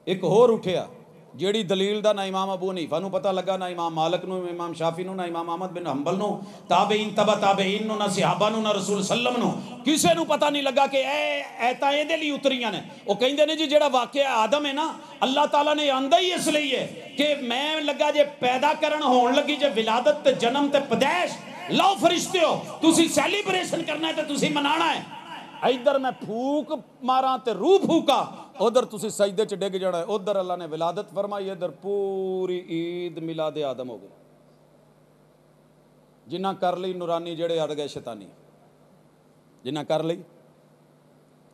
ایک ہور اٹھیا جیڑی دلیل دا نہ امام ابو حنیفہ نو پتہ لگا, نہ امام مالک نو, امام شافعی نو, نہ امام احمد بن حنبل نو, تابعین تبع تابعین نو, نہ صحابہ نو, نہ رسول سلم نو, کسے نو پتہ نہیں لگا کہ ایتاں اے دے لئی اتریاں نے. او کہندے نے جی جیڑا واقعہ آدم ہے نا, اللہ تعالیٰ نے آندا ہی اس لیے ہے کہ میں لگا جے پیدا کرن ہون لگی جے ولادت تے جنم تے پیدائش, لو فرشتے ہو تسی سیلیبریشن کرنا ہے تے تسی منانا ہے. ادھر میں پھوک ماراں تے روح پھوکا, ادھر تسی سجدے چ ڈگ جانا ہے. ادھر اللہ نے ولادت فرمائی, ادھر پوری عید میلاد آدم ہو گئی. جنہ کر لی نورانی جڑے اڑ گئے شیطانی, جنہ کر لی.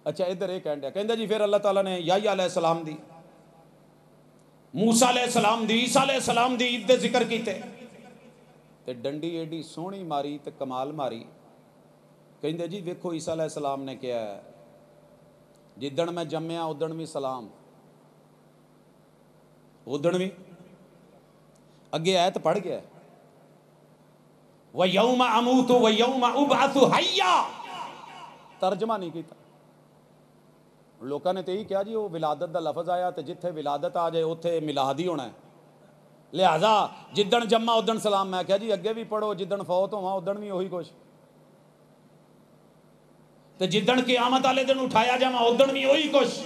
اچھا ادھر یہ کہن دیا, کہندا جی پھر اللہ تعالیٰ نے یحییٰ علیہ السلام دی موسیٰ علیہ السلام دی عیسیٰ علیہ السلام دی عید دے ذکر کیتے تے ڈنڈی ایڈی سونی ماری تے کمال ماری کہندے جی ویکھو عیسیٰ علیہ السلام نے کیا ہے جدن میں جمیا ادن بھی سلام ادن بھی اگے آیت پڑھ گیا ہے وَيَوْمَ أَمُوتُ وَيَوْمَ أُبْعَثُ حَيًّا ترجمہ نہیں کیتا لوکاں نے تو یہی کیا جی وہ ولادت دا لفظ آیا تے جتھے ولادت آ جائے اوتھے میلاد ہی ہونا ہے لہذا جدن جمع ادن سلام میں کہا جی اگے بھی پڑھو جدن فوت ہوا ادن بھی وہی کچھ تے جدن قیامت والے دن اٹھایا جاواں ادن بھی وہی کچھ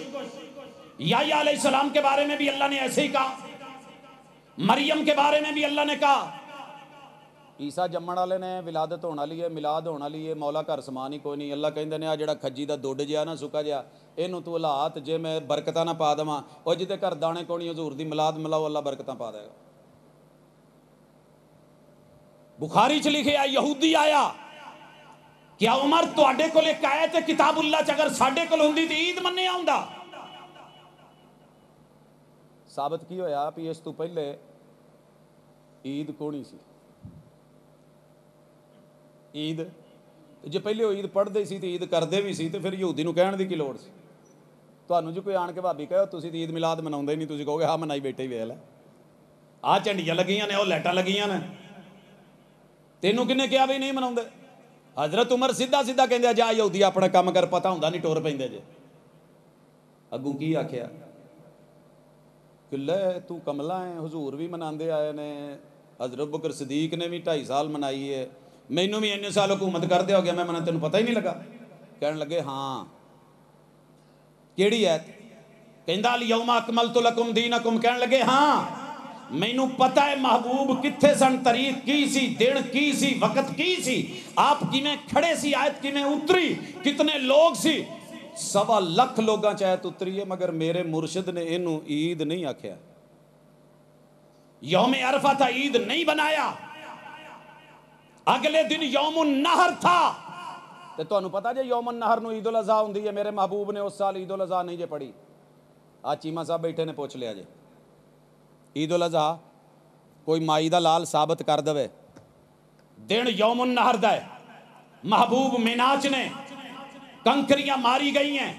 یحییٰ علیہ السلام کے بارے میں بھی اللہ نے ایسے ہی کہا مریم کے بارے میں بھی اللہ نے کہا عیسیٰ جمن والے نے ولادت ہونے والی ہے میلاد ہونے والی ہے مولا گھر سمان ہی کوئی نہیں اللہ کہندے نے آ جڑا کھجی دا دڈ جیا نا سکا جیا اینوں تو ہلات جے میں برکتاں نہ پا دواں او جدے گھر دانے کونی حضور دی میلاد ملاؤ اللہ برکتاں پا دے گا بخاری چ لکھیا یہودی آیا کیا عمر تواڈے کول ایک آیت ہے کتاب اللہ چ اگر ساڈے کول ہوندی تے عید منیا ہوندا ثابت کی ہویا بھی اس تو پہلے عید کونی سی عید جے پہلے وہ عید پڑھتے سی تو عید کرتے بھی سی تو پھر یہودی نو کہن دی کی لوڑ سی تانوں جو کوئی آن کے بھابی کہو تسی تے عید میلاد مناؤندے نہیں تسی کہو گے ہاں منائی بیٹھے ہی ویل ہے آ جھنڈیاں لگیاں نے او لائٹاں لگیاں نے تینوں کنے کہا بھی نہیں مناؤندے حضرت عمر سیدھا سیدھا کہندے جا یہودی اپنا کام کر پتہ ہوندا نہیں ٹور پیندے جے اگوں کی آکھیا کہ لے تو کملا ہے حضور بھی مناندے آئے نے حضرت بکر صدیق نے بھی 2.5 سال منائی ہے مینوں بھی اتنے سال حکومت کرتے ہو گیا میں منا تینوں پتہ ہی نہیں لگا کہنے لگے ہاں کیڑی ایت کہندا الیوم اکملت لکم دینکم کہنے لگے ہاں مینوں پتہ ہے محبوب کتھے سن تاریخ کی سی دن کی سی وقت کی سی آپ کیویں کھڑے سی آیت کیویں اتری کتنے لوگ سی 1.25 لاکھ لوگاں چ آیت اتری ہے مگر میرے مرشد نے اینوں عید نہیں آکھیا یوم عرفہ تھا عید نہیں بنایا اگلے دن یوم النہر تھا تے تانوں پتہ جے یوم النہر نو عید الاضحیٰ ہوندی ہے میرے محبوب نے اس سال عید الاضحیٰ نہیں جے پڑھی آج چیمہ صاحب بیٹھے نے پوچھ لیا جے عید الاضحیٰ کوئی مائی دا لال ثابت کر دے دن یوم النہر دا ہے محبوب میناچ نے کنکریاں ماری گئی ہیں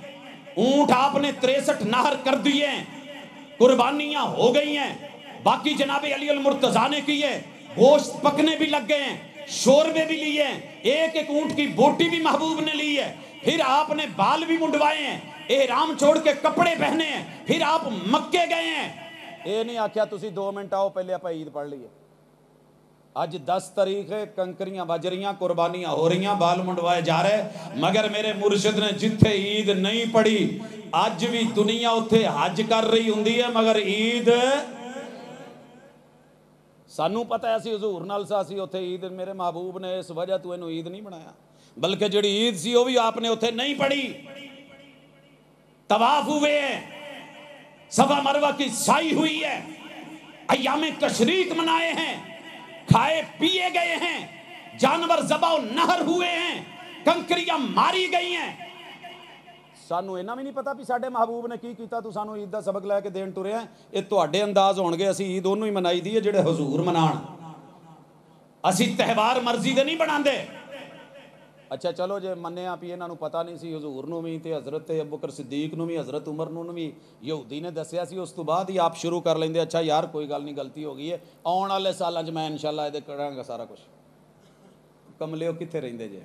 اونٹ آپ نے 63 نہر کر دیے ہیں قربانیاں ہو گئی ہیں باقی جناب علی المرتضیٰ نے کی ہے گوشت پکنے بھی لگ گئے ہیں شوربے بھی لیے ہیں ایک ایک اونٹ کی بوٹی بھی محبوب نے لی ہے پھر آپ نے بال بھی منڈوائے ہیں احرام چھوڑ کے کپڑے پہنے ہیں پھر آپ مکے گئے ہیں اے نہیں آکھیا تسی 2 منٹ آؤ پہلے آپ عید پڑھ لیے آج 10 تاریخ ہے کنکریاں بجریاں قربانیاں ہو رہی ہیں بال منڈوائے جا رہے مگر میرے مرشد نے جتھے عید نہیں پڑھی آج بھی دنیا اتھے حج کر رہی ہوندی ہے مگر عید سانوں پتہ ہے اسی حضور نال سی اتھے عید میرے محبوب نے اس وجہ تو اینوں عید نہیں بنایا بلکہ جڑی عید سی وہ بھی آپ نے اتھے نہیں پڑھی طواف ہوئے ہیں صفا مروہ کی سائی ہوئی ہے ایام تشریق منائے ہیں کھائے پیے گئے ہیں جانور ذبح و نہر ہوئے ہیں کنکریاں ماری گئی ہیں سانو اینا بھی نہیں پتا بھی ساڈے محبوب نے کی کیتا تو سانو عید دا سبق لے کے دین ٹرے ہیں یہ تواڈے انداز ہون گے اسی عید انہوں ہی منائی دی ہے جڑے حضور منان اسی تہوار مرضی دے نہیں بناندے اچھا چلو جے منیا پی انہاں نو پتہ نہیں سی حضور نو بھی تے حضرت ابوبکر صدیق نو بھی حضرت عمر نو بھی یہودی نے دسیا سی اس تو بعد ہی آپ شروع کر لیندے اچھا یار کوئی گل نہیں غلطی ہو گئی ہے آن والے سالاں وچ میں انشاءاللہ اے کراں گا سارا کچھ کملیو کتھے رہندے جے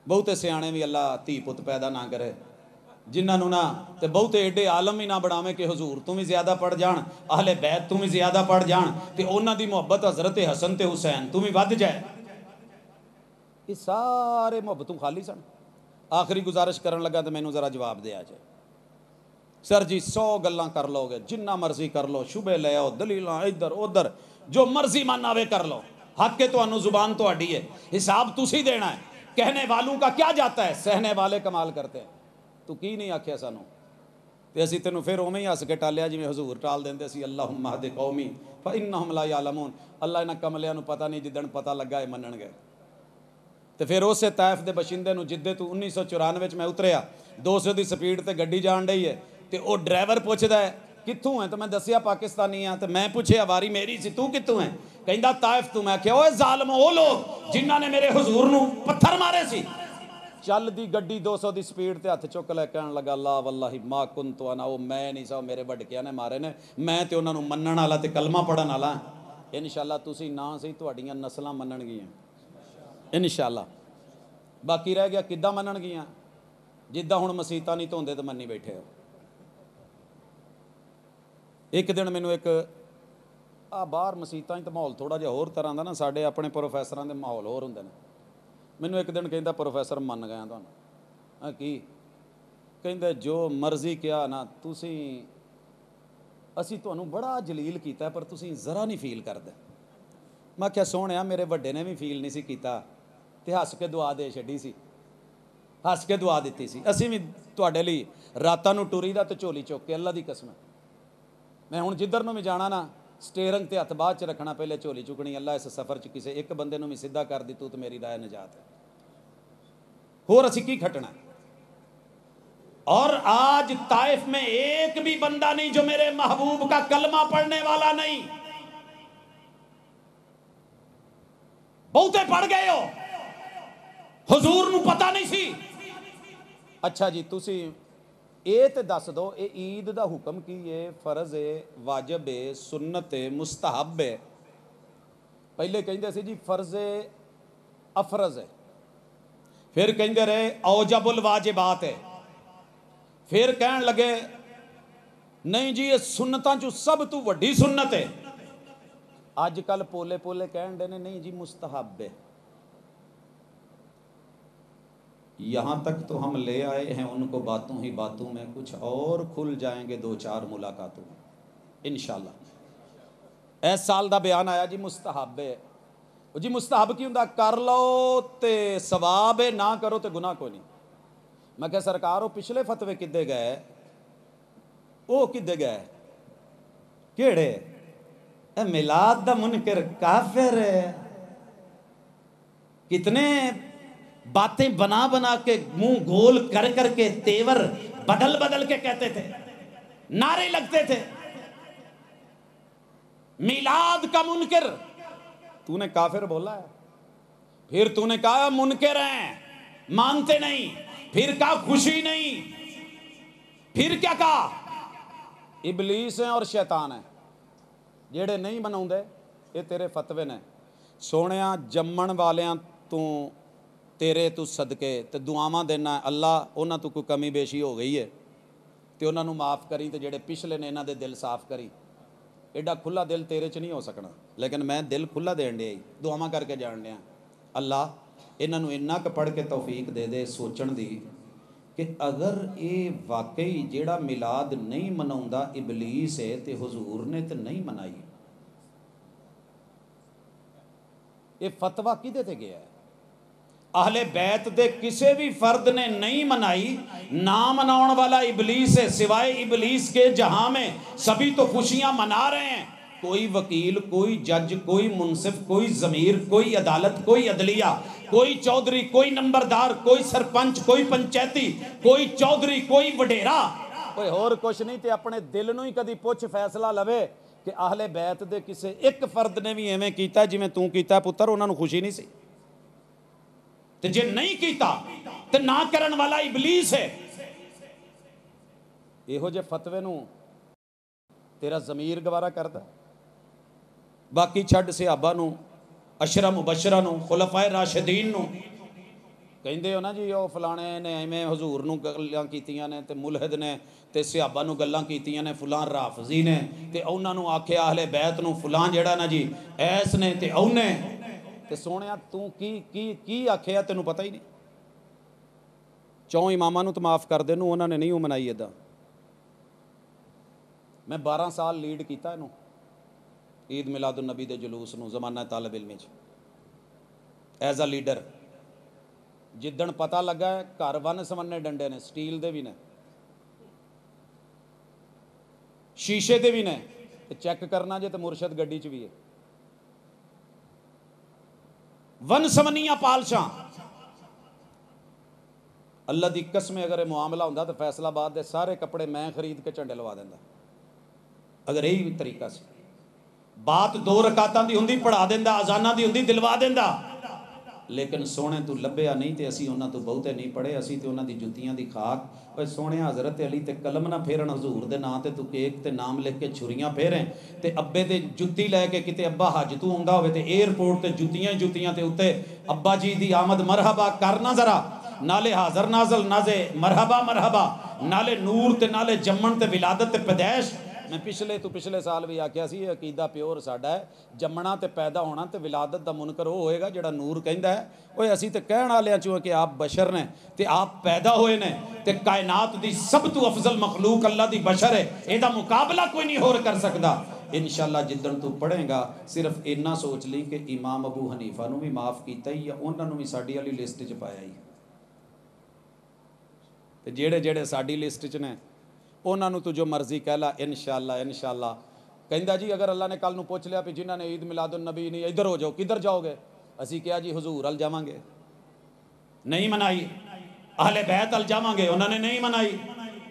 بہتے سیانے بھی اللہ تھی پت پیدا نہ کرے جنہاں نو نہ تے بہتے ایڈے عالم ہی نہ بناویں کہ حضور تو بھی زیادہ پڑھ جان اہل بیت تو بھی زیادہ پڑھ جان تے انہاں دی محبت حضرت حسن تے حسین تو بھی ود جائے یہ سارے محبتوں خالی سن آخری گزارش کرن لگا تو مینوں ذرا جواب دیا جائے سر جی 100 گلاں کر لو گے جنہ مرضی کر لو شبے لے آؤ دلیلاں ادھر ادھر جو مرضی من آوے کر لو حق کے تو زبان تو اڈی ہے حساب تسی دینا ہے کہنے والوں کا کیا جاتا ہے سہنے والے کمال کرتے ہیں تو کی نہیں آکھیا سانو تے اسی تینوں پھر اوویں ہی ہس کے ٹالیا جویں حضور ٹال دیندے سی اللہم اہد قومی فانہم لا یعلمون اللہ انہاں کملیاں نو پتہ نہیں جدن پتہ لگا اے منن گے تے پھر اسے طائف دے بشندے نو جدے تو 1994 میں اتریا 200 دی سپیڈ تے گڈی جان ڈئی ہے تے او ڈرائیور پوچھدا ہے کتوں ہے تو میں دسیا پاکستانی ہاں. تو میں پوچھیا واری میری سی تو کتوں ہے؟ کہندا طائف تو. میں کہیا اوے ظالم وہ لوگ جنہاں نے میرے حضور نو پتھر مارے سی. چل دی گڈی 200 دی سپیڈ تے ہاتھ چک لے کہن لگا لا واللہ ما کنت انا. وہ میں نہیں سا میرے وڈکیاں نے مارے نے. میں تے انہاں نو منن والا تے کلمہ پڑھن والا. انشاءاللہ تسی نہ سی تہاڈیاں نسلاں منن گیاں انشاءاللہ. باقی رہ گیا کداں منن گیاں جداں ہن مسیتاں نہیں دھوندے تے منی بیٹھے ہو. ایک دن مینوں ایک باہر مسیتاں تے ماحول تھوڑا جہا ہور طرح دا نا, ساڈے اپنے پروفیسراں دے ماحول ہور ہوندے نے. مینوں ایک دن کہندا پروفیسر من گیا تھانوں. کی کہندا جو مرضی کیا نا تسی اسی تھانوں بڑا جلیل کیتا ہے پر تسی ذرا نہیں فیل کردے. میں کیا سونیا میرے وڈے نے بھی فیل نہیں سی کیتا تے ہس کے دعا دے چھڈی سی, ہس کے دعا دیتی سی. اسی بھی تواڈے لئی راتاں نوں ٹری دا تے جھولی چک کے اللہ دی قسم. میں ہن جدھر نوں بھی جانا نا سٹیئرنگ تے ہاتھ بعد چ رکھنا, پہلے جھولی چکنی. اللہ اس سفر چ کسے ایک بندے نوں بھی سیدھا کر دی تو میری رائے نجات ہے. ہور اسی کی کھٹنا ہے. اور آج طائف میں ایک بھی بندہ نہیں جو میرے محبوب کا کلمہ پڑھنے والا نہیں. بہتے پڑھ گئے ہو, حضور نو پتہ نہیں سی. اچھا جی تسی اے تے دس دو اے عید دا حکم کی ہے؟ فرض ہے, واجب ہے, سنت ہے, مستحب ہے؟ پہلے کہندے سی جی فرض ہے, افرض ہے. پھر کہندے رہے اوجب الواجبات ہے. پھر کہن لگے نہیں جی یہ سنتاں چوں سب تو وڈی سنت ہے. اج کل پولے پولے کہن دے نے نہیں جی مستحب ہے. یہاں تک تو ہم لے آئے ہیں ان کو باتوں ہی باتوں میں, کچھ اور کھل جائیں گے 2-4 ملاقاتوں میں انشاءاللہ. اس سال دا بیان آیا جی مستحب ہے. جی مستحب کی ہوندا؟ کر لو تے ثواب ہے, نہ کرو تے گناہ کوئی نہیں. میں کہ سرکار وہ پچھلے فتوے کدے گئے, وہ کدے گئے کیڑے؟ اے میلاد دا منکر کافر ہے. کتنے باتیں بنا بنا کے منہ گول کر کر کے تیور بدل بدل کے کہتے تھے, نعرے لگتے تھے میلاد کا منکر. تو نے کافر بولا ہے. پھر تو نے کہا منکر ہیں مانتے نہیں, پھر کہا خوشی نہیں, پھر کیا کہا ابلیس ہیں اور شیطان ہیں جیڑے نہیں مناؤندے. یہ تیرے فتوے نے. سونیاں جمن والیاں تو تیرے تو صدقے تے دعاواں دینا اللہ انہاں تو کوئی کمی بیشی ہو گئی ہے تے انہاں نو معاف کری, تے جڑے پچھلے نے انہاں دے دل صاف کری. ایڈا کھلا دل تیرے چ نہیں ہو سکنا, لیکن میں دل کھلا دین دیا, دعاواں کر کے جان دیا. اللہ انہاں نو اتنا کہ پڑھ کے توفیق دے دے سوچن دی کہ اگر اے واقعی جیڑا میلاد نہیں مناوندا ابلیس ہے تے حضور نے تے نہیں منائی. یہ فتویٰ کدے تے گیا ہے؟ اہل بیت دے کسے بھی فرد نے نہیں منائی. نہ مناؤن والا ابلیس ہے. سوائے ابلیس کے جہاں میں سبھی تو خوشیاں منا رہے ہیں. کوئی وکیل, کوئی جج, کوئی منصف, کوئی ضمیر, کوئی عدالت, کوئی عدلیہ, کوئی چودھری, کوئی نمبردار, کوئی سرپنچ, کوئی پنچایتی, کوئی چودھری, کوئی وڈیرا, کوئی اور کچھ نہیں. تے اپنے دل نو ہی کدی پوچھ فیصلہ لوے کہ اہل بیت دے کسے ایک فرد نے بھی ایویں کیتا جویں تو کیتا پتر, انہاں نو خوشی نہیں سی. تے جے نہیں کیتا تے نہ کرن والا ابلیس ہے. یہو جے فتوے نو تیرا ضمیر گوارا کردا؟ باقی چھڈ صحابہ نو, عشرہ مبشرہ نو, خلفائے راشدین نو. کہندے ہو نا جی او فلانے نے ایویں حضور نو گلاں کیتیاں نے تے ملحد نے تے صحابہ نو گلاں کیتیاں نے, فلاں رافضی نے تے انہاں نو آکھیا اہل بیت نو فلاں جڑا نا جی ایس نے تے اونے. تے سونیا تو کی آکھیا تینوں پتہ ہی نہیں. 4 اماماں نو تو معاف کر دے نو, انہاں نے نہیں منائی ادا. میں 12 سال لیڈ کیتا اینو عید میلاد النبی دے جلوس نو زمانہ طالب علم وچ ایز اے لیڈر. جدن پتہ لگا ہے گھر ون سمنے ڈنڈے نے, سٹیل دے بھی نے, شیشے دے بھی نے, چیک کرنا جے تے مرشد گڈی چ بھی ہے. ون سمنیاں پالشاں. اللہ دی قسم اگر معاملہ ہوندا تو فیصلہ آباد دے سارے کپڑے میں خرید کے جھنڈے لوا دیندا. اگر یہی طریقہ سی بات 2 رکعتاں دی ہوندی پڑھا دیندا، اذاناں دی ہوندی دلوا دیندا، لیکن سونے تو لبیا نہیں تے اسی انہاں تو بہتے نہیں پڑھے، اسی تے انہاں دی جتیاں دی خاک۔ اوے سونے حضرت علی تے قلم نہ پھیرن حضور دے نام تے تو کیک تے نام لکھ کے چھریاں پھیریں تے ابے تے جتی لے کے کتے ابا حج تو ہوندا ہوئے تے ایئرپورٹ تے جتیاں تے اتے ابا جی دی آمد مرحبا کرنا ذرا، نالے حاضر نازل نازے مرحبا مرحبا، نالے نور تے نالے جمن تے ولادت تے پیدائش۔ میں پچھلے سال بھی آکھیا سی یہ عقیدہ پیور ساڈا ہے، جمنا تے پیدا ہونا تے ولادت دا منکر وہ ہوئے گا جڑا نور کہندا ہے۔ اوے اسی تے کہن والے چوں کہ آپ بشر نے تے آپ پیدا ہوئے نے تے کائنات دی سب تو افضل مخلوق اللہ دی بشر ہے، اے دا مقابلہ کوئی نہیں ہور کر سکدا۔ انشاءاللہ جدن تو پڑھیں گا صرف اتنا سوچ لی کہ امام ابو حنیفہ نو بھی معاف کیتا ہی یا انہاں نو بھی ساڈی والی لسٹ چ پایا ہی، تے جڑے ساڈی لسٹ چ نے انہاں نو تو جو مرضی کہہ لا انشاءاللہ کہندا جی اگر اللہ نے کل نو پوچھ لیا بھی جنہاں نے عید میلاد النبی نہیں ادھر ہو جاؤ، کدھر جاؤ گے؟ اسی کہا جی حضور ال جاواں گے، نہیں منائی، اہل بیت ال جاواں گے، انہاں نے نہیں منائی،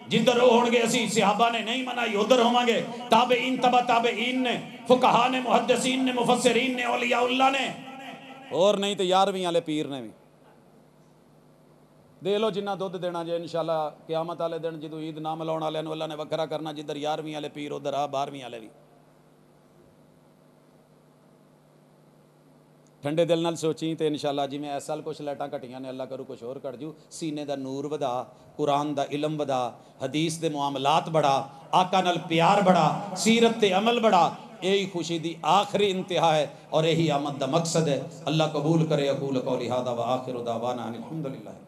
جدھر وہ ہون گے اسی صحابہ نے نہیں منائی ادھر ہوواں گے، تابعین تبع تابعین نے، فقہا نے، محدثین نے، مفسرین نے، اولیاء اللہ نے، اور نہیں تو 11ویں والے پیر نے بھی دے لو جنہ دودھ دینا جے انشاءاللہ قیامت والے دن جدو عید نہ ملاؤن والے اللہ نے وکھرا کرنا، جدھر 11ویں والے پیر ادھر 12ویں والے بھی۔ ٹھنڈے دل نال سوچیں تے انشاءاللہ جی میں اس سال کچھ لائٹاں کٹیاں نے اللہ کرو کچھ اور کٹ جو، سینے دا نور ودا، قرآن دا علم ودا، حدیث دے معاملات بڑھا، آقا نال پیار بڑھا، سیرت تے عمل بڑھا، یہی خوشی دی آخری انتہا ہے اور یہی آمد دا مقصد ہے۔ اللہ قبول کرے۔ اقول قولی ھذا وآخر دعوانا ان الحمدللہ۔